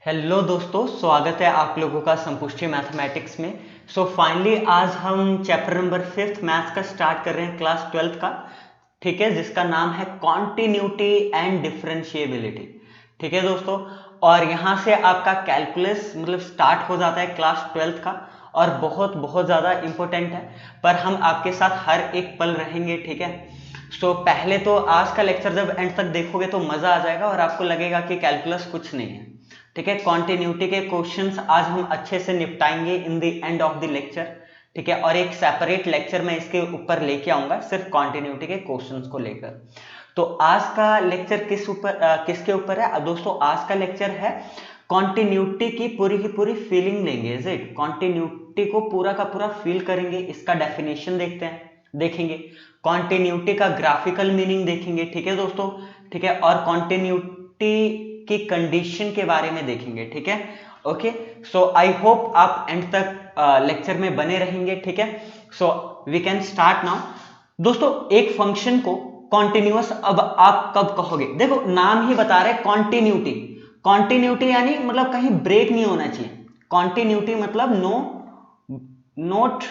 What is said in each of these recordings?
Hello दोस्तों, स्वागत है आप लोगों का संपुष्टि मैथमेटिक्स में। फाइनली आज हम चैप्टर नंबर 5 मैथ्स का स्टार्ट कर रहे हैं, क्लास 12 का। ठीक है, जिसका नाम है कॉन्टिन्यूटी एंड डिफरेंशिएबिलिटी। ठीक है दोस्तों, और यहाँ से आपका कैलकुलस स्टार्ट हो जाता है क्लास 12 का, और बहुत बहुत ज़्यादा इंपॉर्टेंट है। पर हम आपके साथ हर एक पल रहेंगे। ठीक है, पहले तो आज का लेक्चर जब एंड तक देखोगे तो मज़ा आ जाएगा और आपको लगेगा कि कैलकुलस कुछ नहीं है। ठीक है, कॉन्टिन्यूटी के क्वेश्चंस आज हम अच्छे से निपटाएंगे in the end of the lecture. ठीक है, और एक सेपरेट लेक्चर मैं इसके ऊपर लेके आऊंगा सिर्फ कॉन्टिन्यूटी के क्वेश्चंस को लेकर। तो आज का लेक्चर किसके ऊपर है दोस्तों? आज का लेक्चर है कॉन्टिन्यूटी की पूरी फीलिंग लेंगे। Is it? कॉन्टिन्यूटी को पूरा का पूरा फील करेंगे, इसका डेफिनेशन देखेंगे, कॉन्टिन्यूटी का ग्राफिकल मीनिंग देखेंगे। ठीक है दोस्तों, ठीक है, और कॉन्टिन्यूटी की कंडीशन के बारे में देखेंगे। ठीक है, ओके। आई होप आप एंड तक लेक्चर में बने रहेंगे। ठीक है, वी कैन स्टार्ट नाउ। दोस्तों, एक फंक्शन को कॉन्टिन्यूअस अब आप कब कहोगे? देखो, नाम ही बता रहे कॉन्टिन्यूटी। कॉन्टिन्यूटी यानी कहीं ब्रेक नहीं होना चाहिए। कॉन्टिन्यूटी मतलब नोट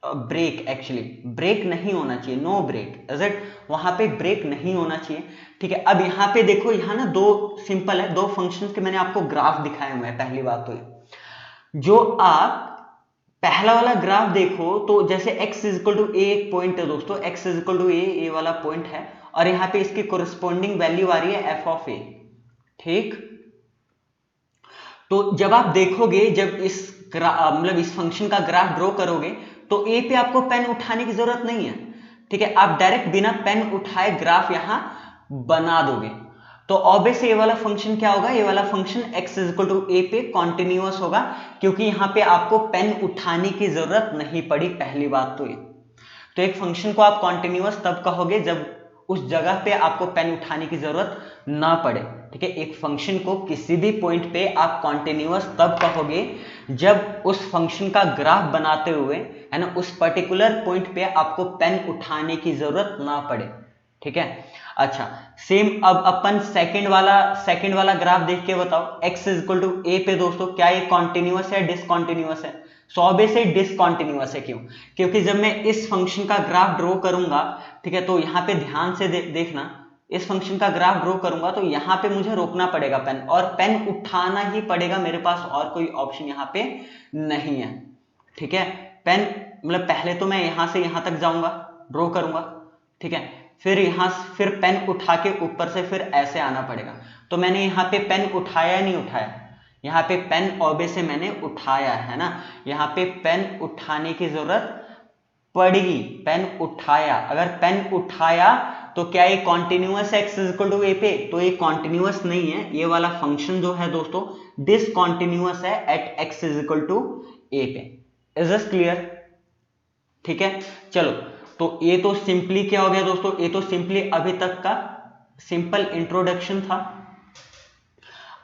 ब्रेक, एक्चुअली ब्रेक नहीं होना चाहिए, नो ब्रेक। Is it? वहां पे ब्रेक नहीं होना चाहिए। ठीक है, अब यहाँ पे देखो, यहाँ ना दो सिंपल है, दो फंक्शंस के मैंने आपको ग्राफ दिखाए हुए हैं। पहली बात तो ये, जो आप पहला वाला ग्राफ देखो तो जैसे x इज इक्वल टू ए एक पॉइंट है दोस्तों, x इज इक्वल टू ए वाला पॉइंट है, और यहाँ पे इसकी कोरिस्पोंडिंग वैल्यू आ रही है f ऑफ ए। ठीक, तो जब आप देखोगे, जब इस फंक्शन का ग्राफ ड्रॉ करोगे तो ए पे आपको पेन उठाने की जरूरत नहीं है। ठीक है, आप डायरेक्ट बिना पेन उठाए ग्राफ यहां बना दोगे। तो ऑब्वियस ये वाला फंक्शन क्या होगा? ये वाला function x is equal to a पे कॉन्टिन्यूअस होगा, क्योंकि यहां पे आपको पेन उठाने की जरूरत नहीं पड़ी। पहली बात तो ये, तो एक फंक्शन को आप कॉन्टिन्यूअस तब कहोगे जब उस जगह पे आपको पेन उठाने की जरूरत ना पड़े। ठीक है, एक फंक्शन को किसी भी पॉइंट पे आप कॉन्टिन्यूअस तब कहोगे जब उस फंक्शन का ग्राफ बनाते हुए, है ना, उस पर्टिकुलर पॉइंट पे आपको पेन उठाने की जरूरत ना पड़े। ठीक है, अच्छा, सेम अब अपन सेकंड वाला ग्राफ देख के बताओ। x is equal to a पे दोस्तों, क्या ये कॉन्टिन्यूअस है, डिसकॉन्टिन्यूअस है? ऑब्वियसली डिसकॉन्टिन्यूअस है। क्यों? क्योंकि जब मैं इस फंक्शन का ग्राफ ड्रॉ करूंगा, ठीक है, तो यहाँ पे ध्यान से देखना, इस फंक्शन का ग्राफ ड्रॉ करूंगा तो यहाँ पे मुझे रोकना पड़ेगा पेन, और पेन उठाना ही पड़ेगा, मेरे पास और कोई ऑप्शन यहाँ पे नहीं है। ठीक है, पेन पहले तो मैं यहाँ से यहाँ तक जाऊंगा, ड्रॉ करूंगा, ठीक है, फिर पेन उठा के ऊपर से फिर ऐसे आना पड़ेगा। तो मैंने यहाँ पे पेन उठाया नहीं उठाया? यहाँ पे पेन ऑब्वियस से मैंने उठाया है ना, यहाँ पे पेन उठाने की जरूरत पड़ेगी। पेन उठाया, अगर पेन उठाया तो क्या ये कॉन्टिन्यूअस है x is equal to a पे? तो ये कॉन्टिन्यूअस नहीं है, ये वाला फंक्शन जो है दोस्तों डिसकॉन्टिन्यूअस है at x is equal to a पे। Is this clear? ठीक है, चलो, तो ये तो सिंपली क्या हो गया दोस्तों? ये तो सिंपली अभी तक का सिंपल इंट्रोडक्शन था।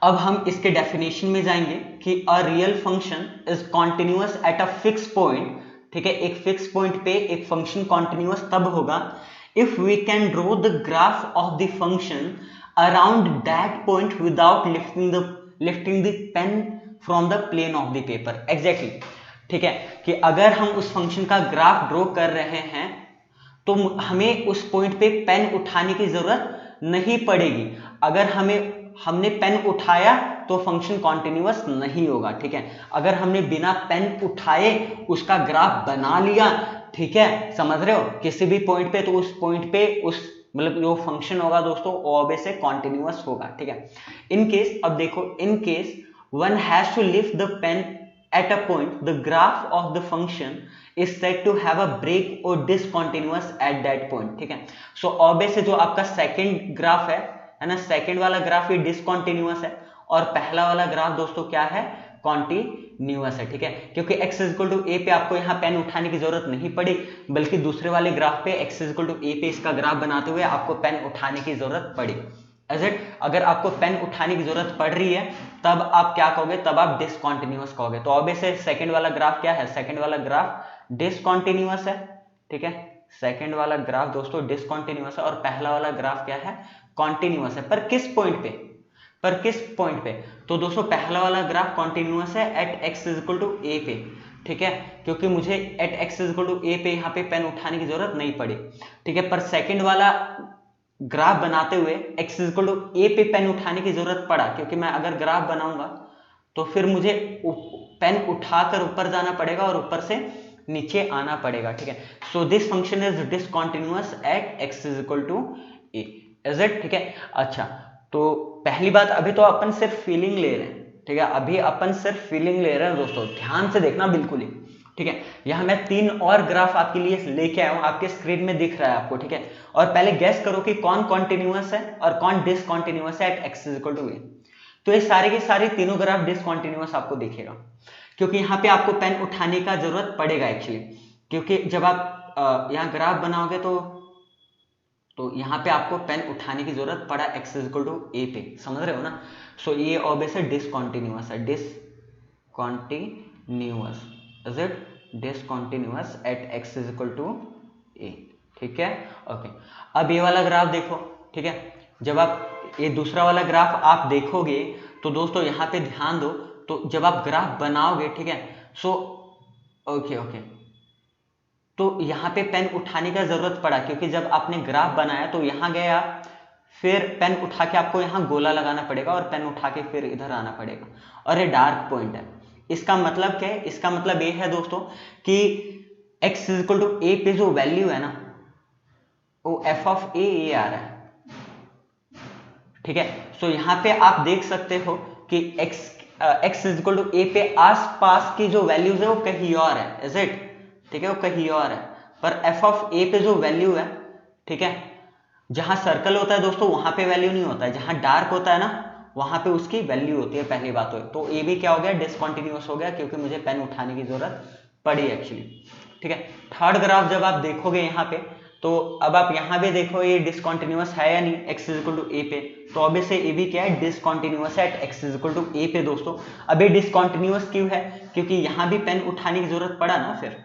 अब हम इसके डेफिनेशन में जाएंगे कि a real function is continuous at a fix point. ठीक है, एक फिक्स पॉइंट पे एक फंक्शन कॉन्टिन्यूअस तब होगा if we can draw the graph of the function around that point without lifting the pen from the plane of the paper. Exactly, ठीक है, कि अगर हम उस फंक्शन का ग्राफ ड्रॉ कर रहे हैं तो हमें उस पॉइंट पे पेन उठाने की जरूरत नहीं पड़ेगी। अगर हमने पेन उठाया तो फंक्शन कॉन्टिन्यूअस नहीं होगा। ठीक है, अगर हमने बिना पेन उठाए उसका ग्राफ बना लिया, ठीक है, समझ रहे हो, किसी भी पॉइंट पे, तो उस पॉइंट पे उस जो फंक्शन होगा दोस्तों वो ऑब्वियसली कॉन्टिन्यूअस होगा। ठीक है, इन केस, अब देखो, in case one has to lift the pen at a point, the graph of the function is said to have a break or discontinuous at that point. ठीक है, सो ऑब्वियसली जो आपका second graph है ना, second वाला graph ये discontinuous है, और पहला वाला ग्राफ दोस्तों क्या है? कॉन्टिन्यूअस है। ठीक है, क्योंकि x is equal to a पे आपको यहाँ पेन उठाने की जरूरत नहीं पड़ी, बल्कि दूसरे वाले ग्राफ पे x is equal to a पे इसका ग्राफ बनाते हुए आपको पेन उठाने की जरूरत पड़ी। Is it? अगर आपको पेन उठाने की जरूरत पड़ रही है तब आप क्या कहोगे? तब आप डिसकॉन्टिन्यूअस कहोगे। तो ऑब्वियसली सेकंड वाला ग्राफ क्या है? सेकंड वाला ग्राफ डिसकॉन्टिन्यूअस है। ठीक है, सेकंड वाला ग्राफ दोस्तों डिसकॉन्टिन्यूअस है, और पहला वाला ग्राफ क्या है? कॉन्टिन्यूअस है। पर किस पॉइंट पे? पर किस पॉइंट पे? तो दोस्तों पहला वाला ग्राफ कॉन्टिन्यूअस है at x is equal to a पे, ठीक है, क्योंकि मुझे at x is equal to a पे यहाँ पे पेन उठाने की जरूरत नहीं पड़ी, ठीक है। पर सेकंड वाला ग्राफ बनाते हुए x is equal to a पे पेन उठाने की जरूरत पड़ा, क्योंकि मैं अगर ग्राफ बनाऊंगा तो फिर मुझे पेन उठाकर ऊपर जाना पड़ेगा और ऊपर से नीचे आना पड़ेगा, ठीक है। So this function is discontinuous at x is equal to a, is it, ठीक है। अच्छा, तो पहली बात, अभी तो अपन सिर्फ फीलिंग ले रहे हैं, ठीक है, अभी अपन सिर्फ फीलिंग ले रहे हैं दोस्तों, ध्यान से देखना बिल्कुल ही, ठीक है। यहां मैं 3 और ग्राफ आपके लिए लेके आया हूं, आपके स्क्रीन में दिख रहा है आपको, ठीक है। और पहले गैस करो कि कौन कॉन्टिन्यूअस है और कौन डिसकंटिन्यूअस है at x is equal to a. तो ये सारे के सारे तीनों ग्राफ डिसकंटिन्यूअस आपको दिखेगा, क्योंकि यहाँ पे आपको पेन उठाने का जरूरत पड़ेगा एक्चुअली, क्योंकि जब आप यहाँ ग्राफ बनाओगे तो यहाँ पे आपको पेन उठाने की जरूरत पड़ा x is equal to a पे, समझ रहे हो ना। सो ये ऑब्वियसली डिसकंटिन्यूअस है, discontinuous, is it, discontinuous at x is equal to a, ठीक है, ओके। अब ये वाला ग्राफ देखो, ठीक है, जब आप ये दूसरा वाला ग्राफ आप देखोगे तो दोस्तों यहाँ पे ध्यान दो, तो जब आप ग्राफ बनाओगे, ठीक है, सो ओके, तो यहाँ पे पेन उठाने का जरूरत पड़ा, क्योंकि जब आपने ग्राफ बनाया तो यहाँ गए आप, फिर पेन उठा के आपको यहाँ गोला लगाना पड़ेगा और पेन उठा के फिर इधर आना पड़ेगा, और ये डार्क पॉइंट है। इसका मतलब क्या है? इसका मतलब ये है दोस्तों कि x is equal to a पे जो वैल्यू है ना, वो एफ ऑफ ए आ रहा है, ठीक है। सो यहाँ पे आप देख सकते हो कि x is equal to a पे आसपास की जो वैल्यूज है वो कहीं और है, इज इट, ठीक है, वो कहीं और है। पर एफ ऑफ ए पे जो वैल्यू है, ठीक है, जहां सर्कल होता है दोस्तों वहां पे वैल्यू नहीं होता है, जहां डार्क होता है ना वहां पे उसकी वैल्यू होती है, पहली बात हो। तो ए भी क्या हो गया? डिसकंटिन्यूअस हो गया, क्योंकि मुझे पेन उठाने की जरूरत पड़ी एक्चुअली, ठीक है। थर्ड ग्राफ जब आप देखोगे यहाँ पे, तो अब आप यहाँ भी देखो ये डिसकंटिन्यूअस है या नहीं x is equal to a पे, तो ऑब्वियसली ए भी क्या है? डिसकंटिन्यूअस है at x is equal to a पे दोस्तों। अब ये डिसकंटिन्यूअस क्यों है? क्योंकि यहाँ भी पेन उठाने की जरूरत पड़ा ना, फिर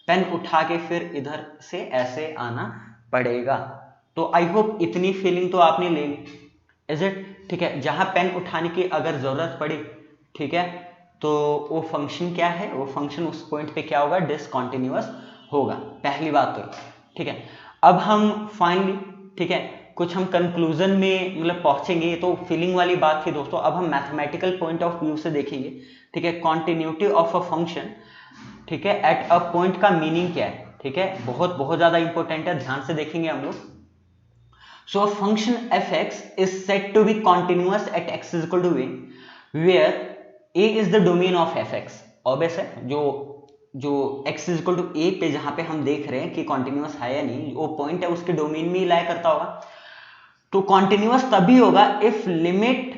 पेन उठा के फिर इधर से ऐसे आना पड़ेगा। तो आई होप इतनी फीलिंग तो आपने ले ली, इज इट, ठीक है। जहां पेन उठाने की अगर जरूरत पड़ी, ठीक है, तो वो फंक्शन क्या है? वो फंक्शन उस पॉइंट पे क्या होगा? डिसकंटिन्यूअस होगा, पहली बात तो, ठीक है। अब हम फाइनली, ठीक है, कुछ हम कंक्लूजन में मतलब पहुंचेंगे। तो फीलिंग वाली बात थी दोस्तों, अब हम मैथमेटिकल पॉइंट ऑफ व्यू से देखेंगे, ठीक है, कॉन्टिन्यूटी ऑफ अ फंक्शन, ठीक है, एट अ पॉइंट का मीनिंग क्या है, ठीक है, बहुत बहुत ज्यादा इंपॉर्टेंट है, ध्यान से देखेंगे हम लोग। So a function fx is said to be continuous at x is equal to a, where a is the domain of fx. Obvious है, जो x is equal to a पे जहां पे हम देख रहे हैं कि continuous है या नहीं, वो पॉइंट है उसके डोमेन में ही लाई करता होगा। तो continuous तभी होगा if limit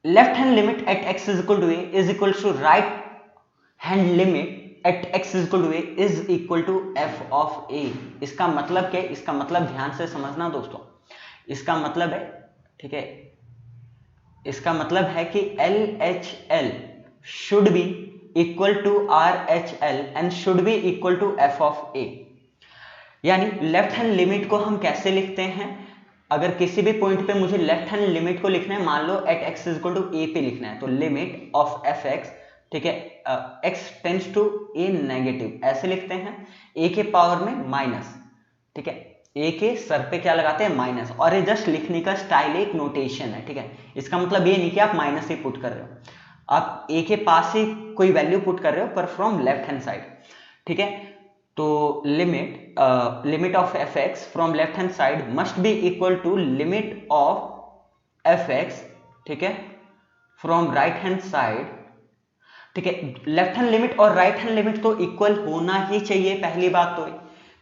left hand limit at x is equal to a is equal to right hand limit at x is equal to a is equal to f of a। इसका मतलब क्या है? इसका मतलब ध्यान से समझना दोस्तों, इसका मतलब है, ठीक है, इसका मतलब है कि LHL should be equal to RHL and should be equal to f of a। यानी लेफ्ट हैंड लिमिट को हम कैसे लिखते हैं? अगर किसी भी पॉइंट पे मुझे लेफ्ट हैंड लिमिट को लिखना है, मान लो at x is equal to a पे लिखना है, तो लिमिट ऑफ fx, ठीक है, x tends to a negative, ऐसे लिखते हैं, a के पावर में माइनस, ठीक है, ए के सर पे क्या लगाते हैं? माइनस। और ये जस्ट लिखने का स्टाइल, एक नोटेशन है, ठीक है। इसका मतलब ये नहीं कि आप माइनस ही पुट कर रहे हो, आप ए के पास ही कोई वैल्यू पुट कर रहे हो, पर फ्रॉम लेफ्ट हैंड साइड, ठीक है। तो limit of f x from left hand side must be equal to limit of f x, ठीक है, फ्रॉम राइट हैंड साइड, ठीक है। लेफ्ट हैंड लिमिट और राइट हैंड लिमिट तो इक्वल होना ही चाहिए, पहली बात तो,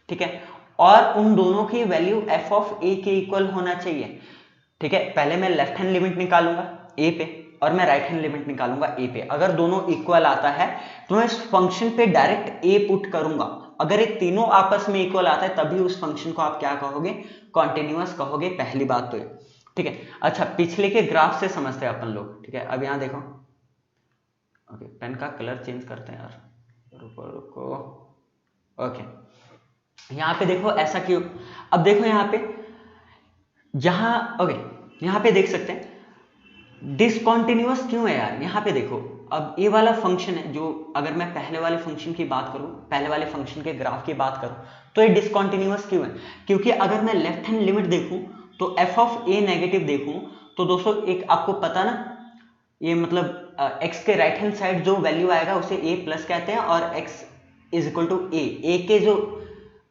ठीक है, और उन दोनों की वैल्यू f ऑफ a के इक्वल होना चाहिए, ठीक है। पहले मैं लेफ्ट हैंड लिमिट निकालूंगा a पे और मैं राइट हैंड लिमिट निकालूंगा a पे। अगर दोनों इक्वल आता है तो मैं इस फंक्शन पे डायरेक्ट a पुट करूंगा। अगर ये तीनों आपस में इक्वल आता है तभी उस फंक्शन को आप क्या कहोगे? कॉन्टिन्यूअस कहोगे, पहली बात तो, ठीक है। अच्छा, पिछले के ग्राफ से समझते हैं अपन लोग, ठीक है। अब यहां देखो, ओके, पेन का कलर चेंज करते हैं यार, रुको रुको, ओके, यहां पे देखो ऐसा क्यों। अब देखो यहां पे, जहां, ओके, यहां पे देख सकते हैं डिसकॉन्टिन्यूअस क्यों है यार? यहाँ पे देखो, अब ये वाला फंक्शन है जो, अगर मैं पहले वाले फंक्शन की बात करूं, पहले वाले फंक्शन के ग्राफ की बात करूं, तो ये डिसकॉन्टिन्यूअस क्यों है? क्योंकि अगर मैं लेफ्ट हैंड लिमिट देखूं तो एफ ऑफ ए नेगेटिव देखूं तो दोस्तों एक आपको पता ना, ये मतलब एक्स के राइट हैंड साइड जो वैल्यू आएगा उसे ए प्लस कहते हैं, और एक्स इज इक्वल टू ए के जो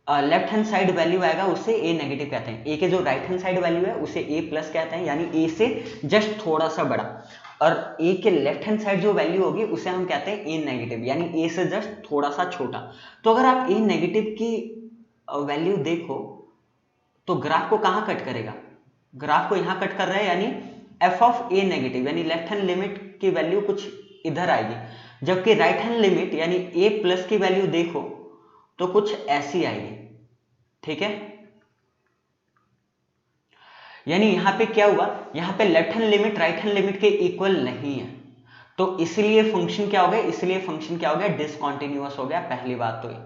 लेफ्ट हैंड साइड वैल्यू आएगा उसे ए नेगेटिव कहते हैं, ए के जो राइट हैंड साइड वैल्यू है उसे ए प्लस कहते हैं, यानी ए से जस्ट थोड़ा सा बड़ा, और ए के लेफ्ट हैंड साइड जो वैल्यू होगी उसे हम कहते हैं ए नेगेटिव, यानी ए से जस्ट थोड़ा सा छोटा। तो अगर आप ए नेगेटिव की वैल्यू देखो तो ग्राफ को कहाँ कट करेगा? ग्राफ को यहाँ कट कर रहा है, यानी एफ ऑफ ए नेगेटिव, यानी लेफ्ट हैंड लिमिट की वैल्यू कुछ इधर आएगी, जबकि राइट हैंड लिमिट यानी ए प्लस की वैल्यू देखो तो कुछ ऐसी आएगी। ठीक है, यानी यहां पे क्या हुआ, यहां पे left hand limit right hand limit के इक्वल नहीं है, तो इसलिए फंक्शन क्या हो गया, इसलिए फंक्शन क्या हो गया, डिसकंटीन्यूअस हो गया। पहली बात तो ये,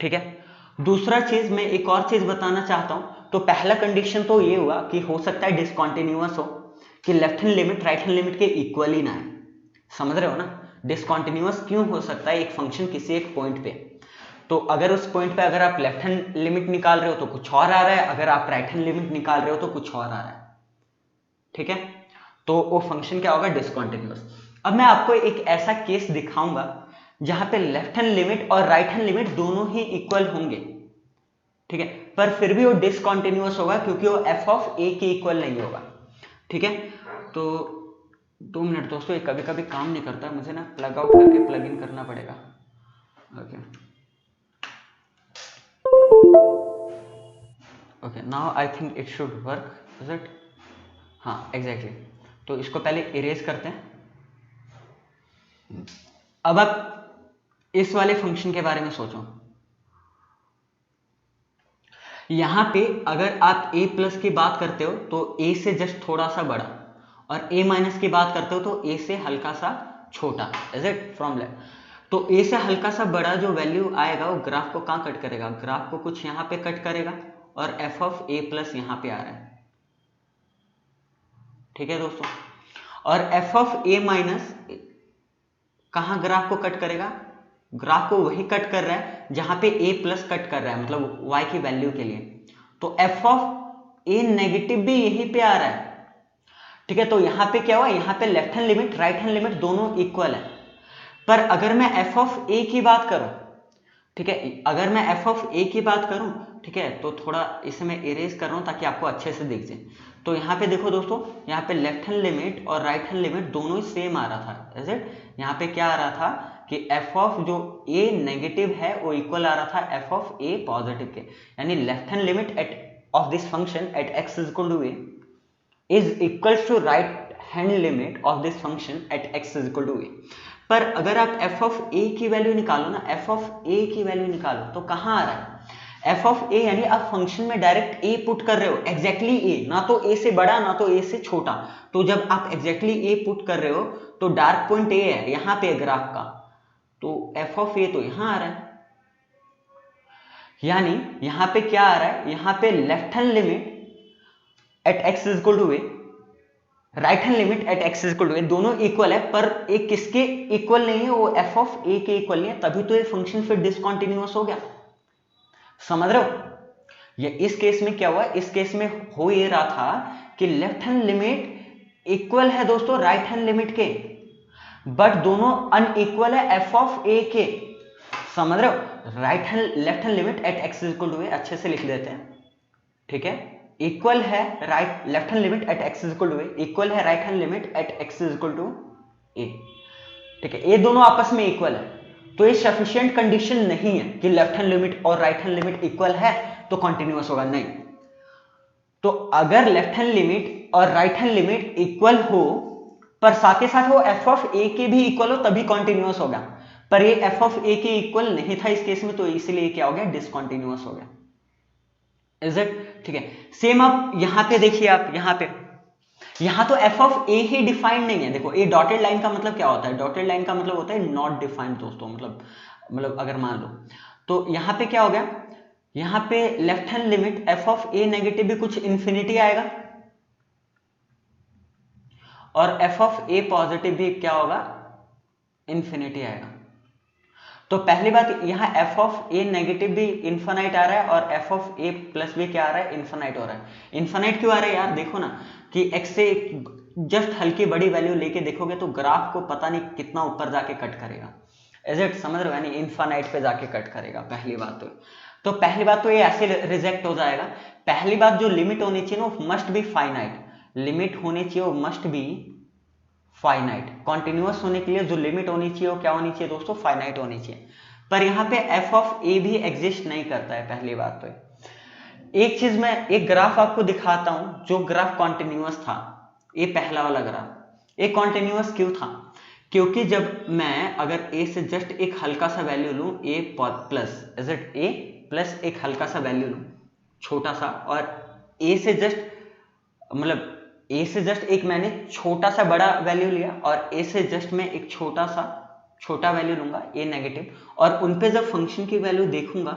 ठीक है। दूसरा चीज, मैं एक और चीज बताना चाहता हूं, तो पहला कंडीशन तो ये हुआ कि हो सकता है डिसकंटीन्यूअस हो, कि left hand limit right hand limit के इक्वल ही ना है। समझ रहे हो ना, डिसकंटीन्यूअस क्यों हो सकता है एक फंक्शन किसी एक पॉइंट पे? तो अगर उस पॉइंट पे अगर आप लेफ्ट हैंड लिमिट निकाल रहे हो तो कुछ और आ रहा है, अगर आप राइट हैंड लिमिट निकाल रहे हो तो कुछ और आ रहा है। ठीक है, तो वो फंक्शन क्या होगा, डिसकंटीन्यूअस। अब मैं आपको एक ऐसा केस दिखाऊंगा जहां पे लेफ्ट हैंड लिमिट और राइट हैंड लिमिट दोनों ही इक्वल होंगे, ठीक है, पर फिर भी वो डिसकंटीन्यूअस होगा क्योंकि वो एफ ऑफ ए के इक्वल नहीं होगा। ठीक है, तो 2 मिनट दोस्तों, ये कभी कभी काम नहीं करता, मुझे ना प्लग आउट करके प्लग इन करना पड़ेगा। Okay, now I think it should work, is it? हाँ एग्जैक्टली, तो इसको पहले इरेज करते हैं। अब आप इस वाले फंक्शन के बारे में सोचो, यहां पे अगर आप a प्लस की बात करते हो तो a से जस्ट थोड़ा सा बड़ा, और a माइनस की बात करते हो तो a से हल्का सा छोटा, इज इट? फ्रॉम लेफ्ट, तो a से हल्का सा बड़ा जो वैल्यू आएगा वो ग्राफ को कहां कट करेगा, ग्राफ को कुछ यहां पे कट करेगा, और f ऑफ a प्लस यहां पे आ रहा है। ठीक है दोस्तों, और f ऑफ a माइनस कहां ग्राफ को कट करेगा, ग्राफ को वही कट कर रहा है जहां पे a प्लस कट कर रहा है, मतलब y की वैल्यू के लिए, तो f ऑफ a नेगेटिव भी यहीं पे आ रहा है। ठीक है, तो यहां पे क्या हुआ, यहां पे left hand limit right hand limit दोनों इक्वल है, पर अगर मैं f ऑफ a की बात करूं, ठीक है, अगर मैं f ऑफ a की बात करूं, ठीक है, तो थोड़ा इसे मैं इरेज कर रहा हूं ताकि आपको अच्छे से दिख जाए। तो यहाँ पे देखो दोस्तों, यहाँ पे लेफ्ट हैंड लिमिट और राइट हैंड लिमिट दोनों ही सेम आ रहा था, इज इट? यहाँ पे क्या आ रहा था कि f ऑफ जो a नेगेटिव है वो इक्वल आ रहा था f ऑफ a पॉजिटिव के, यानी left hand limit at of this function at x is equal to a is equal to right hand limit of this function at x is equal to a। पर अगर आप f of a की value निकालो ना, f of a की value निकालो तो कहां आ रहा है, f ऑफ a, यानी आप फंक्शन में डायरेक्ट a पुट कर रहे हो, एग्जैक्टली a, ना तो a से बड़ा ना तो a से छोटा, तो जब आप एग्जैक्टली a पुट कर रहे हो तो डार्क पॉइंट a है यहां पे ग्राफ का, तो f ऑफ a तो यहां आ रहा है, यानी यहां पे क्या आ रहा है, यहां पे left hand limit at x is equal to a, right hand limit at x is equal to a, दोनों इक्वल है, पर एक किसके इक्वल नहीं है, वो f ऑफ a के इक्वल नहीं है, तभी तो ये फंक्शन फिर डिसकंटीन्यूअस हो गया। समझ रहे हो? ये इस केस में क्या हुआ, इस केस में हो ये रहा था कि लेफ्ट हैंड लिमिट इक्वल है दोस्तों राइट हैंड लिमिट के, बट दोनों अनइक्वल है एफ ऑफ ए के। समझ रहे हो? Right hand left hand limit at x equal to a, अच्छे से लिख देते हैं, ठीक है, इक्वल है right left hand limit at x equal to a, equal है right hand limit at x equal to a. ठीक है, ये दोनों आपस में इक्वल है, तो ये सफिशिएंट कंडीशन नहीं है कि लेफ्ट हैंड लिमिट और राइट हैंड लिमिट इक्वल है तो कंटिन्यूअस होगा, नहीं। तो अगर लेफ्ट हैंड लिमिट और राइट हैंड लिमिट इक्वल हो पर साथ के साथ वो एफ ऑफ ए के भी इक्वल हो तभी कंटिन्यूअस होगा, पर ये एफ ऑफ ए के इक्वल नहीं था इस केस में, तो इसीलिए क्या हो गया, डिसकंटिन्यूअस हो गया। Is it? ठीक है, सेम आप यहां पे देखिए, आप यहां तो F of A he defined नहीं है। देखो, ये डॉटेड लाइन का मतलब क्या होता है, डॉटेड लाइन का मतलब होता है नॉट डिफाइंड दोस्तों, मतलब अगर मान लो तो यहां पे क्या हो गया, यहां पे left hand limit F of a negative भी कुछ इंफिनिटी आएगा, और एफ ऑफ ए पॉजिटिव भी क्या होगा, इन्फिनिटी आएगा। तो पहली बात यहाँ एफ ऑफ ए नेगेटिव भी इन्फिनाइट आ रहा है और एफ ऑफ ए प्लस भी क्या आ रहा है, इन्फिनाइट हो रहा है। इन्फिनाइट क्यों आ रहा है यार, देखो ना कि एक्स से जस्ट हल्की बड़ी वैल्यू लेके देखोगे तो ग्राफ को पता नहीं कितना ऊपर जाके कट करेगा। इज इट, समझ रहे हो, यानी इन्फिनाइट पे जाके कट करेगा। पहली बात तो पहली बात तो ये ऐसे रिजेक्ट हो जाएगा। पहली बात जो लिमिट होनी चाहिए ना वो मस्ट बी फाइनाइट, लिमिट होनी चाहिए वो मस्ट बी फाइनाइट। कॉन्टिन्यूअस होने के लिए जो लिमिट होनी चाहिए वो क्या होनी चाहिए दोस्तों, फाइनाइट होनी चाहिए। पर यहाँ पे एफ ऑफ ए भी एग्जिस्ट नहीं करता है। पहली बात तो एक चीज मैं एक ग्राफ आपको दिखाता हूं, जो ग्राफ कॉन्टिन्यूअस था, ये पहला वाला ग्राफ, ये कॉन्टिन्यूअस क्यों था, क्योंकि जब मैं अगर ए से जस्ट एक हल्का सा वैल्यू लूं, a plus, is it, a plus एक हल्का सा वैल्यू लूं छोटा सा, और ए से जस्ट मतलब ए से जस्ट एक मैंने छोटा सा बड़ा वैल्यू लिया और ए से जस्ट मैं एक छोटा सा छोटा वैल्यू लूंगा, ए नेगेटिव, और उन पे जब फंक्शन की वैल्यू देखूंगा,